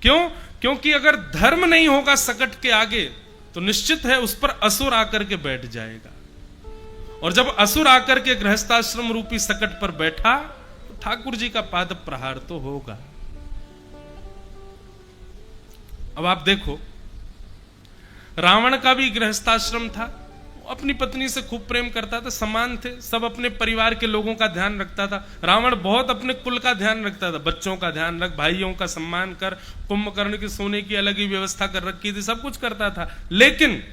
क्यों? क्योंकि अगर धर्म नहीं होगा सकट के आगे तो निश्चित है उस पर असुर आकर के बैठ जाएगा। और जब असुर आकर के गृहस्थाश्रम रूपी सकट पर बैठा तो ठाकुर जी का पाद प्रहार तो होगा। अब आप देखो, रावण का भी गृहस्थाश्रम था, अपनी पत्नी से खूब प्रेम करता था, समान थे, सब अपने परिवार के लोगों का ध्यान रखता था। रावण बहुत अपने कुल का ध्यान रखता था, बच्चों का ध्यान रख, भाइयों का सम्मान कर, कुंभकर्ण की सोने की अलग ही व्यवस्था कर रखी थी, सब कुछ करता था। लेकिन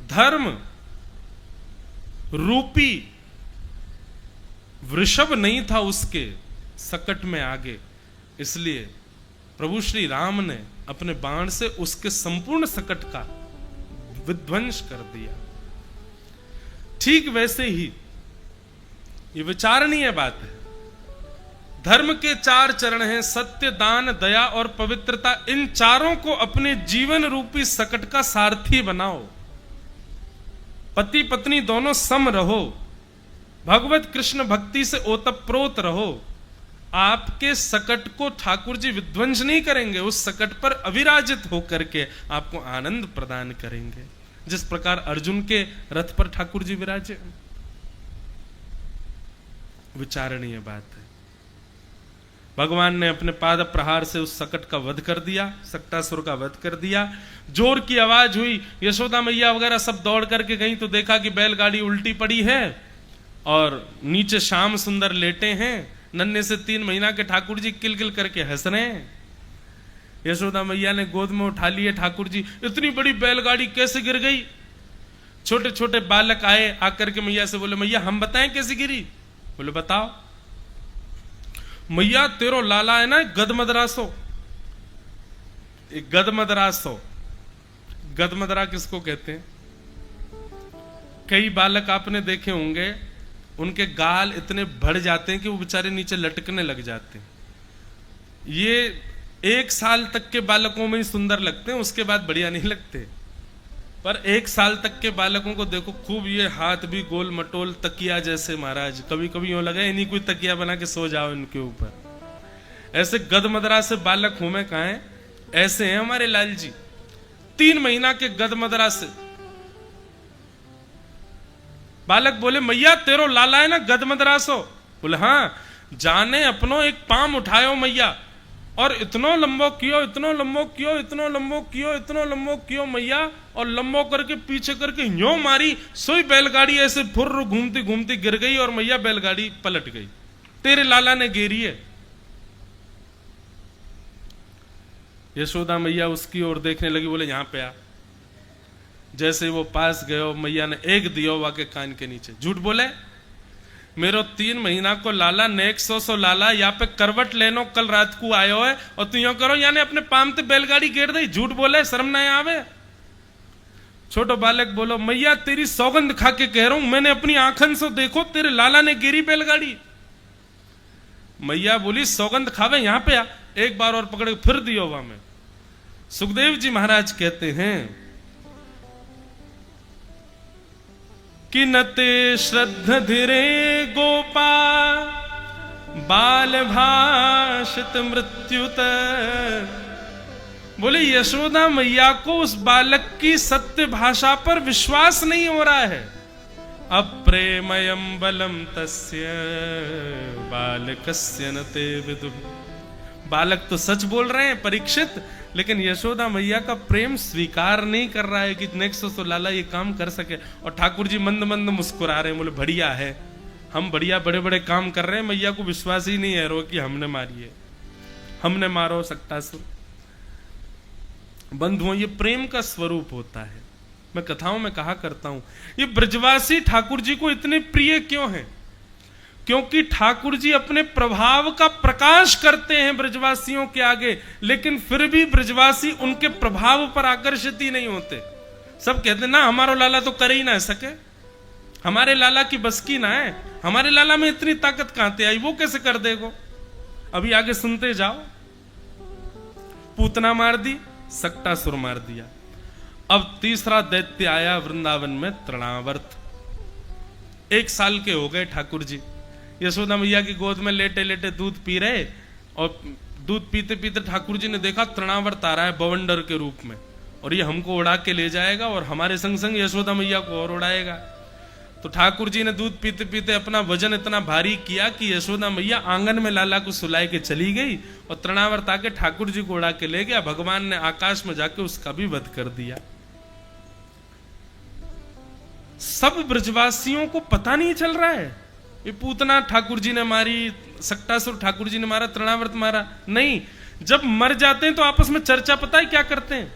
धर्म रूपी वृषभ नहीं था उसके सकट में आगे, इसलिए प्रभु श्री राम ने अपने बाण से उसके संपूर्ण सकट का विध्वंस कर दिया। ठीक वैसे ही ये विचारणीय बात है। धर्म के 4 चरण हैं, सत्य, दान, दया और पवित्रता। इन चारों को अपने जीवन रूपी सकट का सारथी बनाओ। पति पत्नी दोनों सम रहो, भगवत कृष्ण भक्ति से ओतप्रोत रहो, आपके सकट को ठाकुर जी विध्वंस नहीं करेंगे, उस सकट पर अविराजित होकर के आपको आनंद प्रदान करेंगे, जिस प्रकार अर्जुन के रथ पर ठाकुर जी विराजे। विचारणीय बात है। भगवान ने अपने पाद प्रहार से उस सकट का वध कर दिया, सक्टासुर का वध कर दिया। जोर की आवाज हुई, यशोदा मैया वगैरह सब दौड़ करके गई तो देखा कि बैलगाड़ी उल्टी पड़ी है और नीचे श्याम सुंदर लेटे हैं। नन्हे से 3 महीना के ठाकुर जी किलकिल करके हंस रहे हैं। यशोदा मैया ने गोद में उठा लिए ठाकुर जी। इतनी बड़ी बैलगाड़ी कैसे गिर गई? छोटे छोटे बालक आए, आकर के मैया से बोले, मैया हम बताएं कैसे गिरी? बोले बताओ। मैया तेरो लाला है ना गदमदरासो, एक गदमदरासो। गदमदरा किसको कहते हैं? कई बालक आपने देखे होंगे, उनके गाल इतने बढ़ जाते हैं कि वो बेचारे नीचे लटकने लग जाते हैं। ये 1 साल तक के बालकों में ही सुंदर लगते हैं, उसके बाद बढ़िया नहीं लगते। पर 1 साल तक के बालकों को देखो, खूब ये हाथ भी गोल मटोल तकिया जैसे, महाराज कभी कभी यूं लगे इन्हीं कोई तकिया बना के सो जाओ इनके ऊपर। ऐसे गदमदरा से बालक हूं मैं कहां है, ऐसे हैं हमारे लाल जी। 3 महीना के गदमदरा से बालक बोले, मैया तेरो लाला है ना गदमदरासो? बोले हाँ। जाने अपनो एक पाम उठायो मैया और इतनो लंबो कियो, इतनो लंबो कियो, इतनो लंबो कियो, इतनो लंबो कियो मैया, और लंबो करके पीछे करके यूं मारी, सोई बैलगाड़ी ऐसे फुर्र घूमती घूमती गिर गई और मैया बैलगाड़ी पलट गई। तेरे लाला ने घेरी है। यशोदा मैया उसकी ओर देखने लगी, बोले यहां पे आ। जैसे वो पास गयो, मैया ने एक दियो वाके कान के नीचे। झूठ बोले, मेरो 3 महीना को लाला नेक सो लाला यहाँ पे करवट लेनो कल रात को आयो है और तू यो करो यानी अपने पाम ते बैलगाड़ी गेर दई। झूठ बोले, शर्म ना आवे? छोटो बालक बोलो, मैया तेरी सौगंध खा के कह रहा हूं, मैंने अपनी आंखन से देखो तेरे लाला ने गिरी बैलगाड़ी। मैया बोली सौगंध खावे, यहां पे आ। एक बार और पकड़े फिर दियो वहां में। सुखदेव जी महाराज कहते हैं कि नते श्रद्ध धीरे गोपा बाल भाषित मृत्युत। बोले यशोदा मैया को उस बालक की सत्य भाषा पर विश्वास नहीं हो रहा है। अप्रेमयम बलम तस्य बालकस्य न ते विदुः। बालक तो सच बोल रहे हैं परीक्षित, लेकिन यशोदा मैया का प्रेम स्वीकार नहीं कर रहा है कि नेक्स्ट तो लाला ये काम कर सके। और ठाकुर जी मंद मंद मुस्कुरा रहे हैं, बोले बढ़िया है, हम बढ़िया बड़े बड़े काम कर रहे हैं, मैया को विश्वास ही नहीं है रो कि हमने मारी है, हमने मारो सक्टासुर। बंधुओं, ये प्रेम का स्वरूप होता है। मैं कथाओं में कहा करता हूं, ये ब्रजवासी ठाकुर जी को इतने प्रिय क्यों हैं? क्योंकि ठाकुर जी अपने प्रभाव का प्रकाश करते हैं ब्रजवासियों के आगे, लेकिन फिर भी ब्रजवासी उनके प्रभाव पर आकर्षित ही नहीं होते। सब कहते ना हमारा लाला तो कर ही ना सके, हमारे लाला की बस की ना है, हमारे लाला में इतनी ताकत कहां से आई, वो कैसे कर देगो। अभी आगे सुनते जाओ। पूतना मार दी, सक्टासुर मार दिया। अब तीसरा दैत्य आया वृंदावन में, तृणावर्त। 1 साल के हो गए ठाकुर जी, यशोदा मैया की गोद में लेटे लेटे दूध पी रहे, और दूध पीते पीते ठाकुर जी ने देखा तृणावर्त आ रहा है बवंडर के रूप में, और ये हमको उड़ा के ले जाएगा और हमारे संग संग यशोदा मैया को और उड़ाएगा। तो ठाकुर जी ने दूध पीते पीते अपना वजन इतना भारी किया कि यशोदा मैया आंगन में लाला को सुलाए के चली गई, और तृणावर्त आके ठाकुर जी को उड़ा के ले गया। भगवान ने आकाश में जाके उसका भी वध कर दिया। सब ब्रजवासियों को पता नहीं चल रहा है, ये पूतना ठाकुर जी ने मारी, सक्टासुर ठाकुर जी ने मारा, तृणावर्त मारा। नहीं, जब मर जाते हैं तो आपस में चर्चा पता है क्या करते हैं?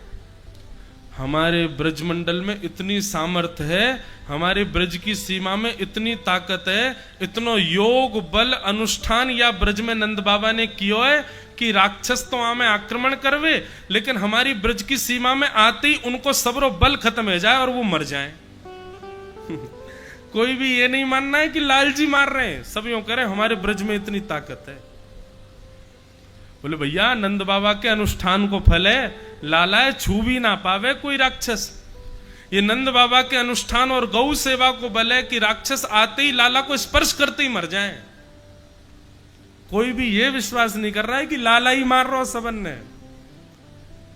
हमारे ब्रजमंडल में इतनी सामर्थ्य है, हमारे ब्रज की सीमा में इतनी ताकत है, इतनो योग बल अनुष्ठान या ब्रज में नंद बाबा ने कियो है कि राक्षस तो आमे आक्रमण करवे, लेकिन हमारी ब्रज की सीमा में आते ही उनको सबरो बल खत्म हो जाए और वो मर जाए। कोई भी ये नहीं मानना है कि लालजी मार रहे हैं, सब यूं करें हमारे ब्रज में इतनी ताकत है। बोले भैया नंद बाबा के अनुष्ठान को फल है, लाला है छू भी ना पावे कोई राक्षस। ये नंद बाबा के अनुष्ठान और गौ सेवा को बल है कि राक्षस आते ही लाला को स्पर्श करते ही मर जाएं। कोई भी ये विश्वास नहीं कर रहा है कि लाला ही मार रहा हो सबन ने।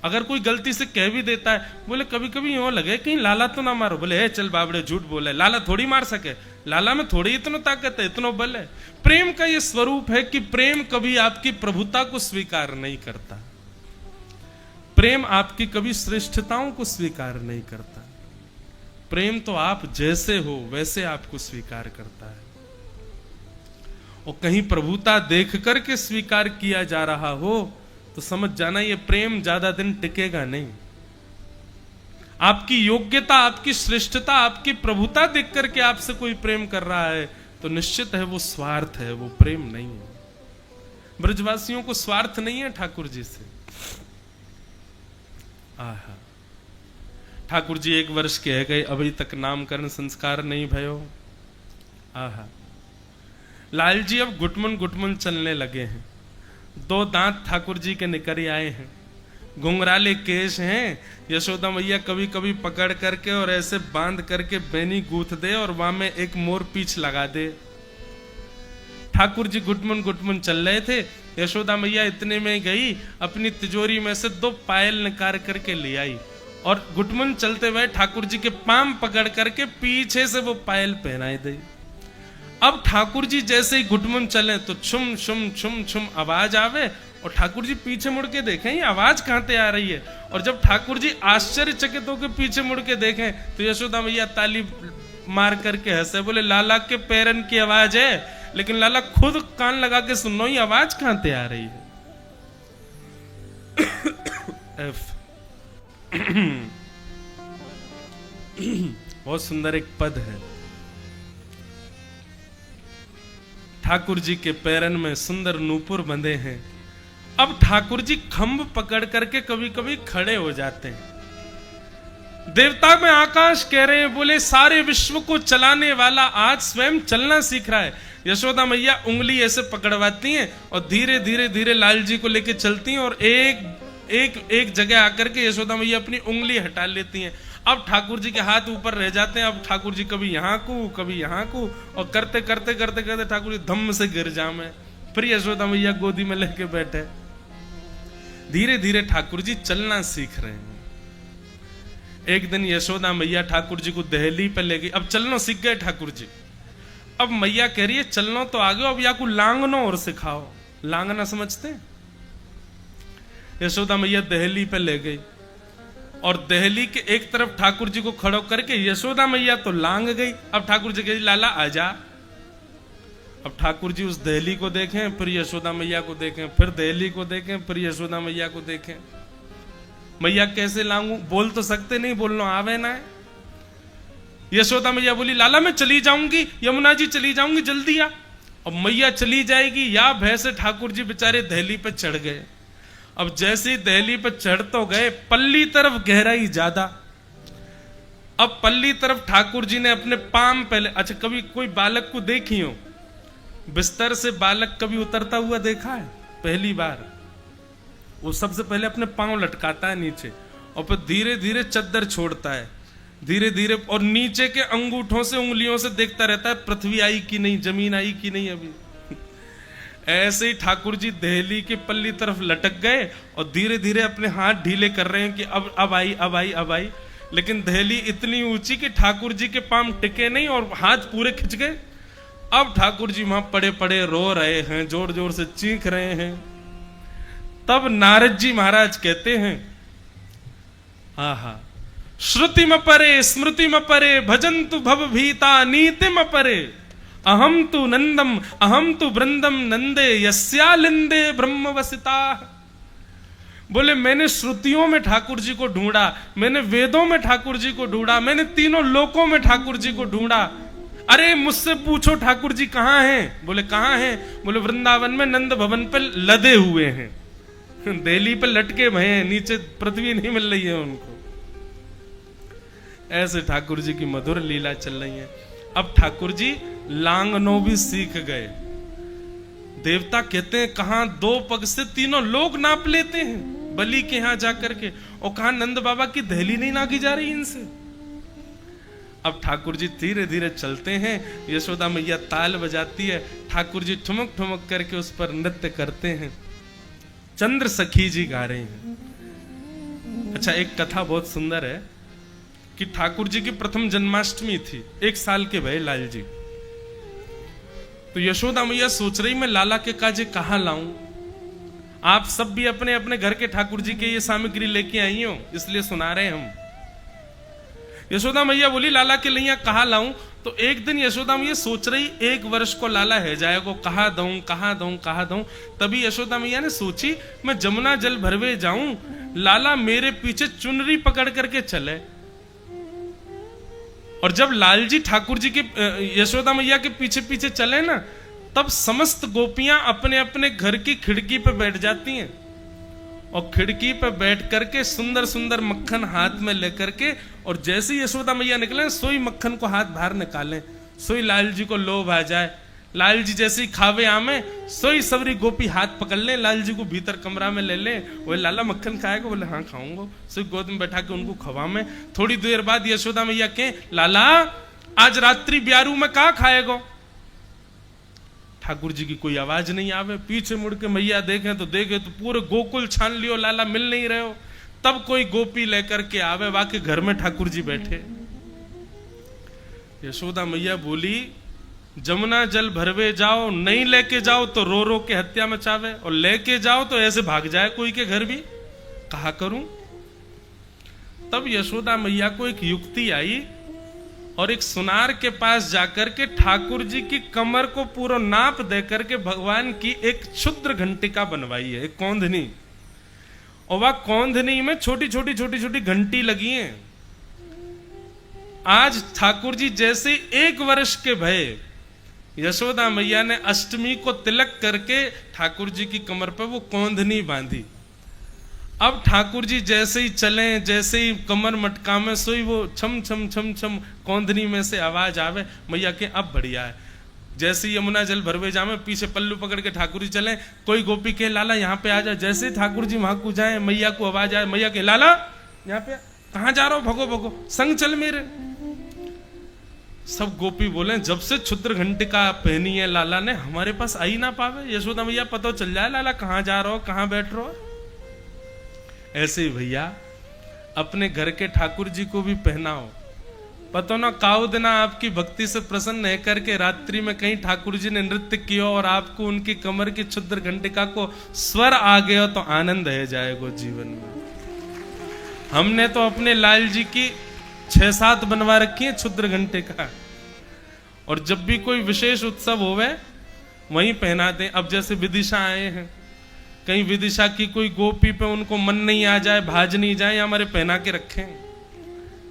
अगर कोई गलती से कह भी देता है, बोले कभी कभी यूं लगे कहीं लाला तो ना मारो, बोले चल बाबड़े झूठ बोले, लाला थोड़ी मार सके, लाला में थोड़ी इतना ताकत है, इतना बल है। प्रेम का ये स्वरूप है कि प्रेम कभी आपकी प्रभुता को स्वीकार नहीं करता, प्रेम आपकी कभी श्रेष्ठताओं को स्वीकार नहीं करता। प्रेम तो आप जैसे हो वैसे आपको स्वीकार करता है। और कहीं प्रभुता देख करके स्वीकार किया जा रहा हो तो समझ जाना ये प्रेम ज्यादा दिन टिकेगा नहीं। आपकी योग्यता, आपकी श्रेष्ठता, आपकी प्रभुता देख करके आपसे कोई प्रेम कर रहा है तो निश्चित है वो स्वार्थ है, वो प्रेम नहीं है। ब्रजवासियों को स्वार्थ नहीं है ठाकुर जी से। आहा, ठाकुर जी 1 वर्ष के है गए, अभी तक नामकरण संस्कार नहीं भयो। आहा, लाल जी अब घुटमुन घुटमुन चलने लगे हैं, 2 दांत ठाकुर जी के निकल आए हैं, घुंघराले केश हैं। यशोदा मैया कभी कभी पकड़ करके और ऐसे बांध करके बेनी गूंथ दे और वहां में एक मोर पीछ लगा दे। ठाकुर जी घुटमुन घुटमुन चल रहे थे, यशोदा मैया इतने में गई, अपनी तिजोरी में से 2 पायल निकाल करके ले आई और घुटमुन चलते हुए ठाकुर जी के पाम पकड़ करके पीछे से वो पायल पहनाई दी। अब ठाकुर जी जैसे ही घुटमुन चले तो छुम छुम छुम छुम आवाज आवे और ठाकुर जी पीछे मुड़ के देखें ये आवाज कहां से आ रही है। और जब ठाकुर जी आश्चर्यचकित होकर पीछे मुड़ के देखें तो यशोदा मैया ताली मार करके हंसे, बोले लाला के पैरन की आवाज है, लेकिन लाला खुद कान लगा के सुनो ये आवाज कहां से आ रही है। बहुत सुंदर एक पद है, ठाकुर जी के पैरन में सुंदर नूपुर बंधे हैं। अब ठाकुर जी खंभ पकड़ करके कभी कभी खड़े हो जाते हैं। देवता में आकाश कह रहे हैं, बोले सारे विश्व को चलाने वाला आज स्वयं चलना सीख रहा है। यशोदा मैया उंगली ऐसे पकड़वाती हैं और धीरे धीरे धीरे लाल जी को लेके चलती हैं और एक जगह आकर के यशोदा मैया अपनी उंगली हटा लेती हैं। अब ठाकुर जी के हाथ ऊपर रह जाते हैं। अब ठाकुर जी कभी यहाँ को कभी यहाँ को और करते करते करते करते ठाकुर जी धम्म से गिर जामे, फिर यशोदा मैया गोदी में लेके बैठे। धीरे धीरे ठाकुर जी चलना सीख रहे हैं। एक दिन यशोदा मैया ठाकुर जी को दहली पे ले गई। अब चलना सीख गए ठाकुर जी। अब मैया कह रही है चलना तो आ गए, अब या को लांगनो और सिखाओ। लांगना समझते हैं? यशोदा मैया दहली पे ले गई और दहली के एक तरफ ठाकुर जी को खड़ो करके यशोदा मैया तो लांग गई। अब ठाकुर जी कही लाला आजा। अब ठाकुर जी उस दहली को देखें, फिर यशोदा मैया को देखें, फिर दहली को देखें, फिर यशोदा मैया को देखें। मैया कैसे लांगू, बोल तो सकते नहीं, बोलना आवे ना है। यशोदा मैया बोली लाला मैं चली जाऊंगी, यमुना जी चली जाऊंगी, जल्दी आ। अब मैया चली जाएगी या भैंसे ठाकुर जी बेचारे दहली पे चढ़ गए। अब जैसे ही दहली पे चढ़ तो गए, पल्ली तरफ गहराई ज्यादा। अब पल्ली तरफ ठाकुर जी ने अपने पाम पहले, अच्छा कभी कोई बालक को देखी हो, बिस्तर से बालक कभी उतरता हुआ देखा है? पहली बार। वो सबसे पहले अपने पांव लटकाता है नीचे और फिर धीरे धीरे चद्दर छोड़ता है, धीरे धीरे, और नीचे के अंगूठों से उंगलियों से देखता रहता है पृथ्वी आई कि नहीं, जमीन आई कि नहीं अभी। ऐसे ही ठाकुर जी दहली के पल्ली तरफ लटक गए और धीरे धीरे अपने हाथ ढीले कर रहे हैं कि अब आई अब आई अब आई। लेकिन दहली इतनी ऊंची कि ठाकुर जी के पांव टिके नहीं और हाथ पूरे खिंच गए। अब ठाकुर जी वहां पड़े पड़े रो रहे हैं, जोर जोर से चीख रहे हैं। तब नारद जी महाराज कहते हैं, आहा श्रुति म परे स्मृति म परे भजन्तु भव भीता नीति म परे अहम तु नंदम अहम तु वृंदम नंदे यस्यालिंदे ब्रह्म वसिता। बोले मैंने श्रुतियों में ठाकुर जी को ढूंढा, मैंने वेदों में ठाकुर जी को ढूंढा, मैंने तीनों लोकों में ठाकुर जी को ढूंढा। अरे मुझसे पूछो ठाकुर जी कहां हैं? बोले कहां हैं? बोले वृंदावन में नंद भवन पर लदे हुए हैं, दिल्ली पे लटके भय हैं, नीचे पृथ्वी नहीं मिल रही है उनको। ऐसे ठाकुर जी की मधुर लीला चल रही है। अब ठाकुर जी लांगनो भी सीख गए। देवता कहते हैं कहां 2 पग से तीनों लोग नाप लेते हैं बलि के यहां जाकर के, और कहां नंद बाबा की दहली नहीं नाकी जा रही इनसे। अब ठाकुर जी धीरे धीरे चलते हैं, यशोदा मैया ताल बजाती है, ठाकुर जी ठुमक ठुमक करके उस पर नृत्य करते हैं। चंद्र सखी जी गा रहे हैं। अच्छा, एक कथा बहुत सुंदर है कि ठाकुर जी की प्रथम जन्माष्टमी थी, 1 साल के भये लाल जी। तो यशोदा मैया सोच रही मैं लाला के काजे कहां लाऊं। आप सब भी अपने अपने घर के ठाकुर जी के ये सामग्री लेके आई हो, इसलिए सुना रहे हम। यशोदा मैया बोली लाला के लिए कहां लाऊं। तो एक दिन यशोदा मैया सोच रही 1 वर्ष को लाला है जाएगा, कहां दूं कहां दूं कहां दूं। तभी यशोदा मैया ने सोची मैं जमुना जल भरवे जाऊं, लाला मेरे पीछे चुनरी पकड़ करके चले। और जब लाल जी ठाकुर जी के यशोदा मैया के पीछे पीछे चले ना, तब समस्त गोपियां अपने अपने घर की खिड़की पे बैठ जाती हैं और खिड़की पे बैठ करके सुंदर सुंदर मक्खन हाथ में लेकर के, और जैसे ही यशोदा मैया निकले सोई मक्खन को हाथ बाहर निकालें, सोई लाल जी को लोभ आ जाए। लाल जी जैसे ही खावे आमे, सोई सबरी गोपी हाथ पकड़ ले, लाल जी को भीतर कमरा में ले ले। वो लाला मक्खन खाएगा, बोले हाँ खाऊंगा। सोई गोद में बैठा के उनको खवा में। थोड़ी देर बाद यशोदा मैया के लाला आज रात्रि ब्यारू में कहा खाएगो। ठाकुर जी की कोई आवाज नहीं आवे। पीछे मुड़ के मैया देखे तो पूरे गोकुल छान लियो, लाला मिल नहीं रहे हो। तब कोई गोपी लेकर के आवे, वाके घर में ठाकुर जी बैठे। यशोदा मैया बोली जमुना जल भरवे जाओ, नहीं लेके जाओ तो रो रो के हत्या मचावे, और लेके जाओ तो ऐसे भाग जाए कोई के घर भी। कहा करूं। तब यशोदा मैया को एक युक्ति आई और एक सुनार के पास जाकर के ठाकुर जी की कमर को पूरा नाप दे करके भगवान की एक क्षुद्र घंटिका बनवाई है, एक कौंधनी। और वह कौंधनी में छोटी छोटी घंटी लगी है। आज ठाकुर जी जैसे 1 वर्ष के भये, यशोदा मैया ने अष्टमी को तिलक करके ठाकुर जी की कमर पर वो कौंधनी बांधी। अब ठाकुर जी जैसे ही चले, जैसे ही कमर मटका में सोई वो छम छम छम छम कौंधनी में से आवाज आवे। मैया के अब बढ़िया है। जैसे यमुना जल भरवे जामे, पीछे पल्लू पकड़ के ठाकुर जी चले। कोई गोपी के लाला यहाँ पे आ जाए। जैसे ठाकुर जी वहां को जाए, मैया को आवाज आए, मैया के लाला यहाँ पे कहाँ जा रहा हो, भगो भगो संग चल मेरे। सब गोपी बोले जब से क्षुद्र घंटिका पहनी है लाला ने, हमारे पास आई ना पावे। यशोदा मैया पता चल जाए लाला कहाँ जा रहा हो, कहाँ बैठ रहा हो। ऐसे ही भैया अपने घर के ठाकुर जी को भी पहनाओ। पता ना काउ दिना आपकी भक्ति से प्रसन्न है करके रात्रि में कहीं ठाकुर जी ने नृत्य किया और आपको उनकी कमर की क्षुद्र घंटिका को स्वर आ गया तो आनंद है जाएगा जीवन में। हमने तो अपने लाल जी की 6-7 बनवा रखी है क्षुद्र घंटिका, और जब भी कोई विशेष उत्सव होवे वहीं पहना दे। अब जैसे विदिशा आए हैं, कहीं विदिशा की कोई गोपी पे उनको मन नहीं आ जाए, भाज नहीं जाए, हमारे पहना के रखें।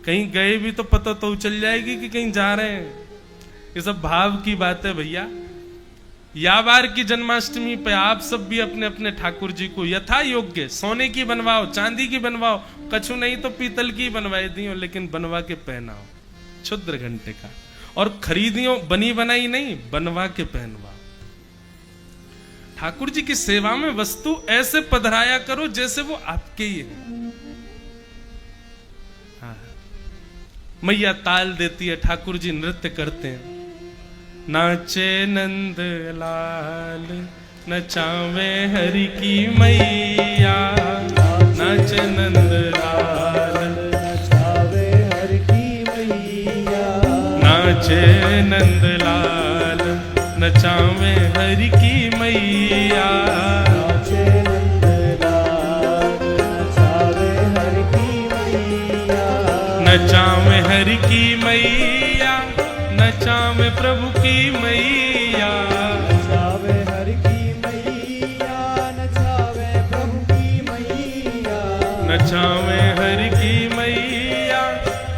कहीं गए भी तो पता तो चल जाएगी कि कहीं जा रहे हैं। ये सब भाव की बात है भैया। या बार की जन्माष्टमी पे आप सब भी अपने अपने ठाकुर जी को यथा योग्य सोने की बनवाओ, चांदी की बनवाओ, कछु नहीं तो पीतल की बनवाई दी, लेकिन बनवा के पहनाओ क्षुद्र घंटिका। और खरीदियो, बनी बनाई नहीं, बनवा के पहनवाओ। ठाकुर जी की सेवा में वस्तु ऐसे पधराया करो जैसे वो आपके ही है। हाँ। मैया ताल देती है, ठाकुर जी नृत्य करते हैं। नाचे नंद लाल नचावे हरि की मैया, नाचे नंद लाल नचावे हरि की मैया, नाचे नंद लाल नचावे हरि की मैया, नाचे नंदलाल नचावे हरि की मैया, नचावे हरि की मैया, नचावे प्रभु की मैया, नचावे हरि की मैया, नचावे प्रभु की मैया, नचावे हरि की मैया,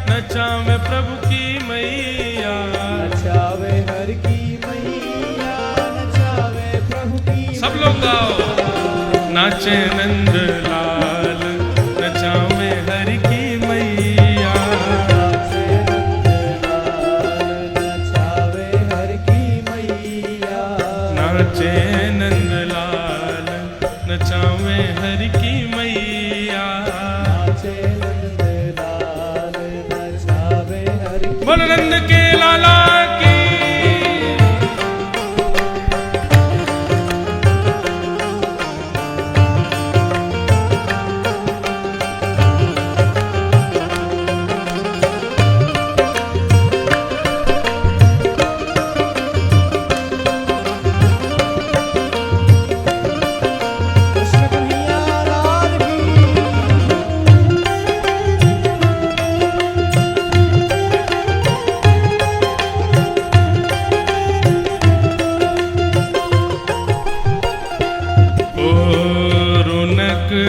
नचावे प्रभु की मैया, नचावे हरि की मैया, नचावे प्रभु की। सब लोग गाओ। नाचे नंद लाल नचावे हरि की मैया, नाचे नंदलाल नचावे हरि की मैया, नाचे नंद लाल नचावे हरि की मैया। नाचे नंदलाल नचावे हरि की। बोलो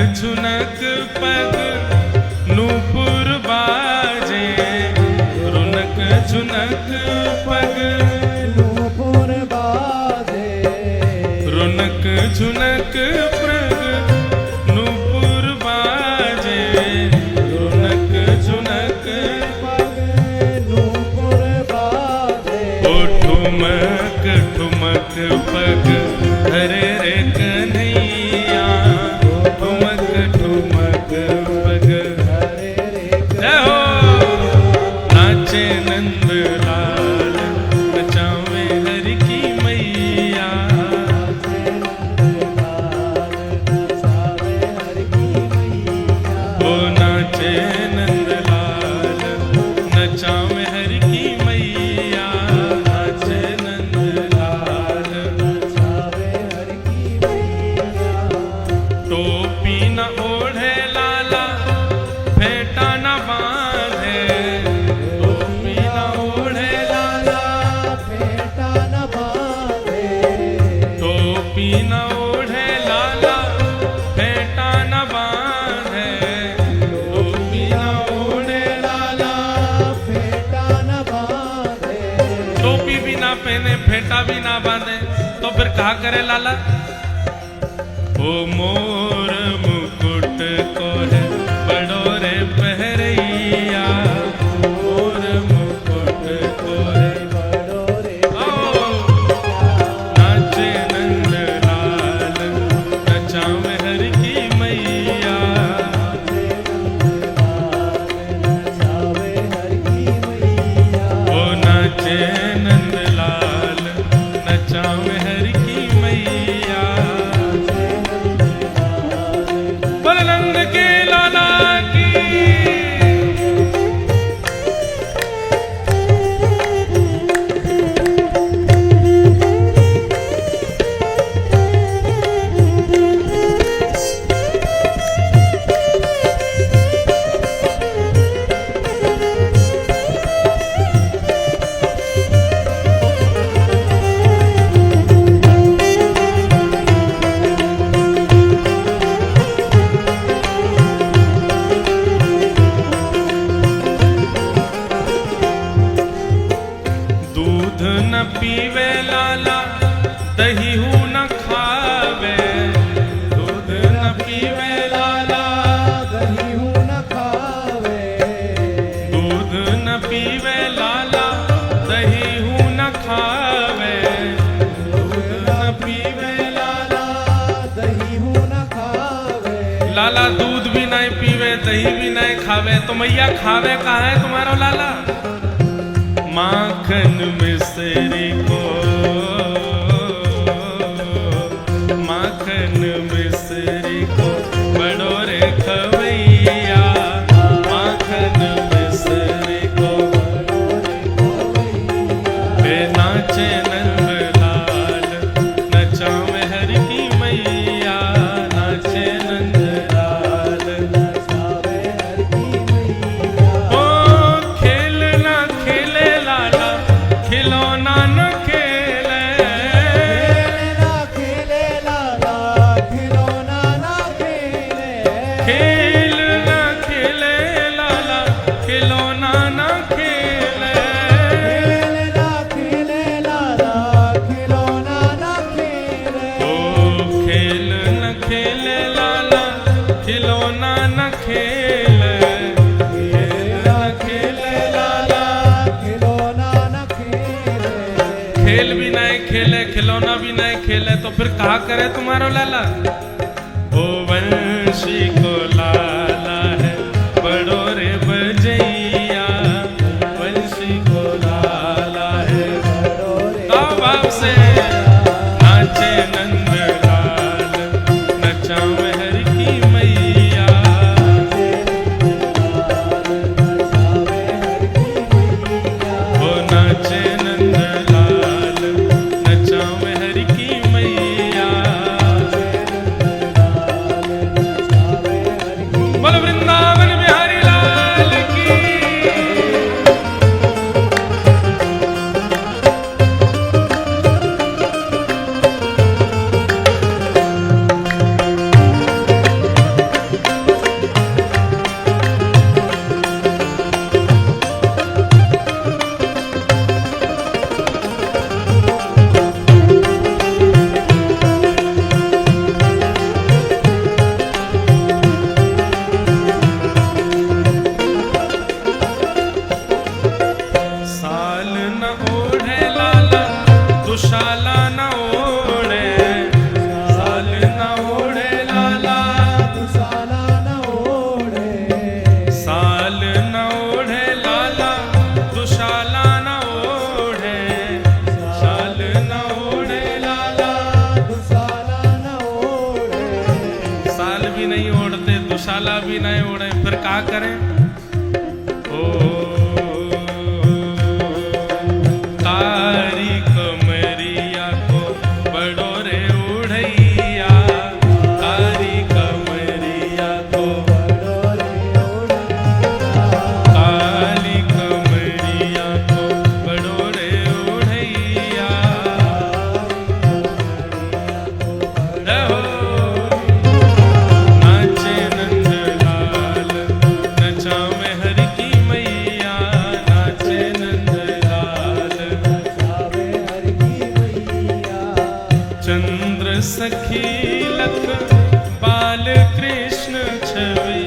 झुनक पग नूपुर बाजे, रुनक झुनक पग नूपुर बाजे, रुनक झुनक पग नूपुर बाजे, रुनक झुनक पग नूपुर बाजे। ओ ठुमक ठुमक पग हरे रे कन्हैया, ठुमक ठुमक पग हरे रे जय हो। नाचे नंद लाल नचावे हरि की मैया, नचावे हर की मैया। ओ नाचे नंद लाल नचावे हरि की मैया, नाचे नंद लाल नचावे हर की मैया। टोपी न ओढ़े लाला फेटा न बांधे, टोपी न ओढ़े लाला फेटा न बांधे, टोपी न ओढ़े लाला फेटा न बांधे, टोपी न ओढ़े लाला फेटा न बांधे। टोपी भी ना पहने फेटा भी ना बांधे तो फिर कहा करे लाला। ओ मोर मुकुट को है बड़ो रे पहरैया, मोर मुकुट को है बड़ो रे ओ नाचे नंद लाल नचावे हरि की मैया, नचावे हर की मैया। ओ नाचे नंद लाल नचावे हरि की मैया। बलनंद के लाला की दूध न पीवे लाला दही हूँ न खावे, दूध न पीवे लाला दही हूँ न खावे, दूध न पीवे लाला दही हूँ न खावे, दूध न पीवे लाला दही हूँ न खावे। लाला दूध भी नहीं पीवे दही भी नहीं खावे तो मैया खावे कहाँ है तुम्हारा लाला। माखन मिश्री को, माखन मिश्री को बड़ो रे खवैया, माखन मिश्री को हे नाचे नंद लाल नचावे हरि की मैया, नाचे नंद लाल नचावे हर की मैया। ओ खेलना खेले लाला खिलौना न खेले, खेलना खेले लाला खिलौना ना खेले, खेलना खेले लाला खिलौना न खेले, खेलना खेले लाला खिलौना ना खेले। ओ खेल न खेले लाला खिलौना न खेले, खेल न खेले लाला खिलौना ना खेले, खेल भी नहीं खेले खिलौना भी नहीं खेले तो फिर कहा करे तुम्हारा लाला। ओ वंशी को लाला है बड़ो रे बजैया, वंशी को लाला है बड़ो रे बाप से नाचे नंद लाल नचावे हरि की मैया, नचावे हर की मैया। ओ नाचे नंद लाल नचावे हरि की मैया। भी नहीं उड़े फिर क्या करें? ओ तारी कमरिया को बड़ो रे उड़ैया, तारी कमरिया को काली कमरिया को बड़ो रे उड़ैया। रहो नाचे नंदलाल नचावे हर की मैया, नाचे नंदलाल चंद्र सखी लख बाल कृष्ण छवि,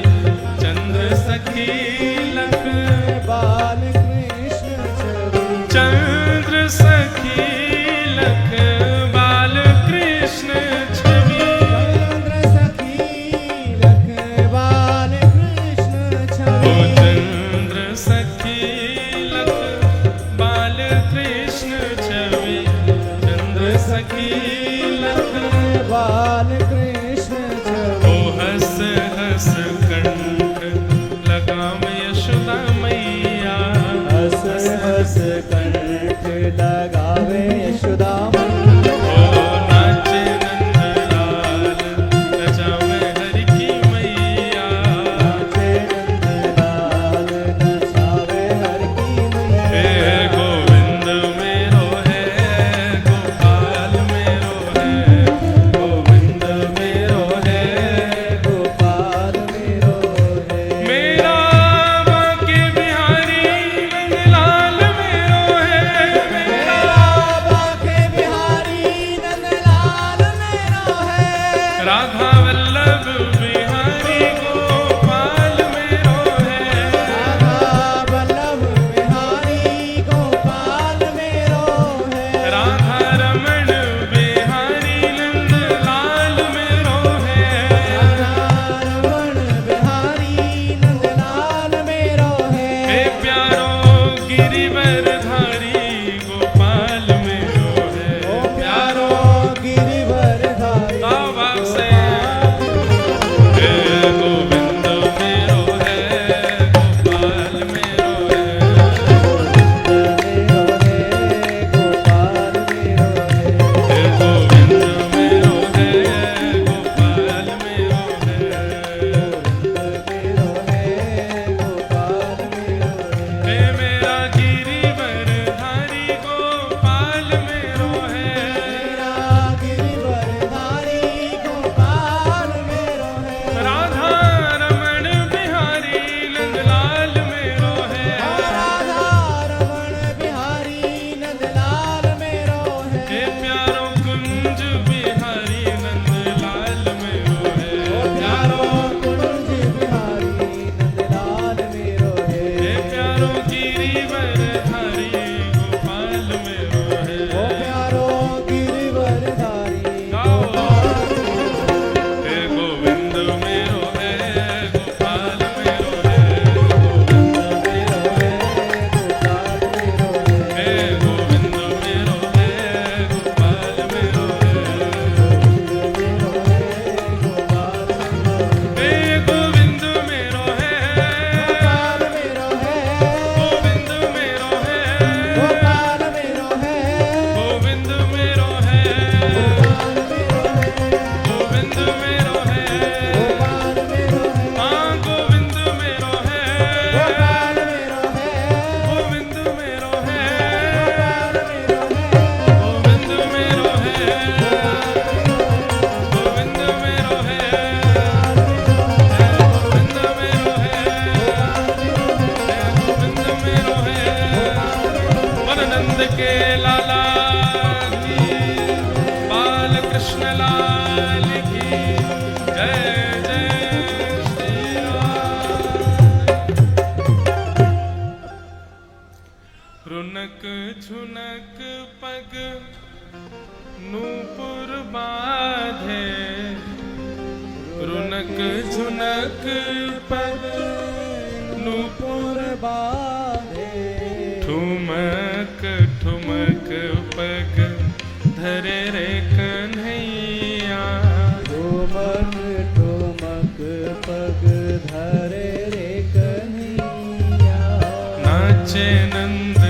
चंद्र सखी लख बाल कृष्ण छवि, चंद्र सखी लख बाल कृष्ण छवि। चंद्र सखी लख बाल कृष्ण ओ छवि, चंद्र सखी लख बाल कृष्ण छवि, चंद्र सखी लख बाल कृष्ण ओ छवि। हंस हंस कंठ लगाम यशोदा मैया, हस हस कंठ लगावे यशोदा ओ नाचे नंदलाल नचावे हरि की मैया। नाचे नंदलाल नचावे हर की हे मैया। गोविंद मेरो है, गोपाल मेरो है, गोविंद मेरो है, गोपाल मेरो है। मेरा बांके बिहारी नंदलाल मेरो है, मेरा बांके बिहारी नंदलाल मेरो है। राधा वल्लभ बिहारी गोपाल मेरो है, राधा वल्लभ बिहारी गोपाल मेरो है। राधा रमण बिहारी नंदलाल मेरो है। राधा रमण बिहारी नंदलाल मेरो हे है। प्यारो गिरिवरधारी गोपाल मेरो है, ओ प्यारो गिरिवरधारी तावा से हे गोविंद मेरो है, गोपाल मेरो है, मेरो है। गोपाल मेरो है। हे गोविंद मेरो है, गोपाल मेरो है, मेरो है। गोपाल मेरो है। हे मेरा गिरिवरधारी गोपाल मेरो है। मेरा गिरिवरधारी गोपाल मेरो है। राधा रमण बिहारी नंदलाल मेरो है, राधा रमण बिहारी नंदलाल मेरो हे है। प्यारो कुंज बिहारी नंदलाल मेरो है, ओ प्यारो कुंज बिहारी नंदलाल मेरो हे है। प्यारो गिरिवरधारी गोपाल मेरो है। ओ प्यारो गिरिवरधारी गाओ। गोपाल मेरो है। हे गोविंद मेरो है, गोपाल मेरो है, गोविंद मेरो है। गोपाल मेरो है। हे गोविंद मेरो है, गोपाल मेरो है, हे गोविंद मेरो है, गोपाल मेरो है। गोविंद मेरो है, गोपाल मेरो है। गोविंद मेरो है, गोपाल मेरो है। गोविंद मेरो है, गोपाल मेरो है। हाँ गोविंद मेरो है, गोपाल मेरो है। गोविंद मेरो है, गोपाल मेरो है। गोविंद मेरो है, गोविंद मेरो है, गोविंद मेरो है, गोविंद मेरो है। वरनंद के लाला की, बाल कृष्ण लाल की जय जय श्री राम। रुनक झुनक पग नूपुर बाधे, रुनक झुनक पग नूपुर बांधे। ठुमक ठुमक पग धरे रे कन्हैया, ठुमक ठुमक पग नंद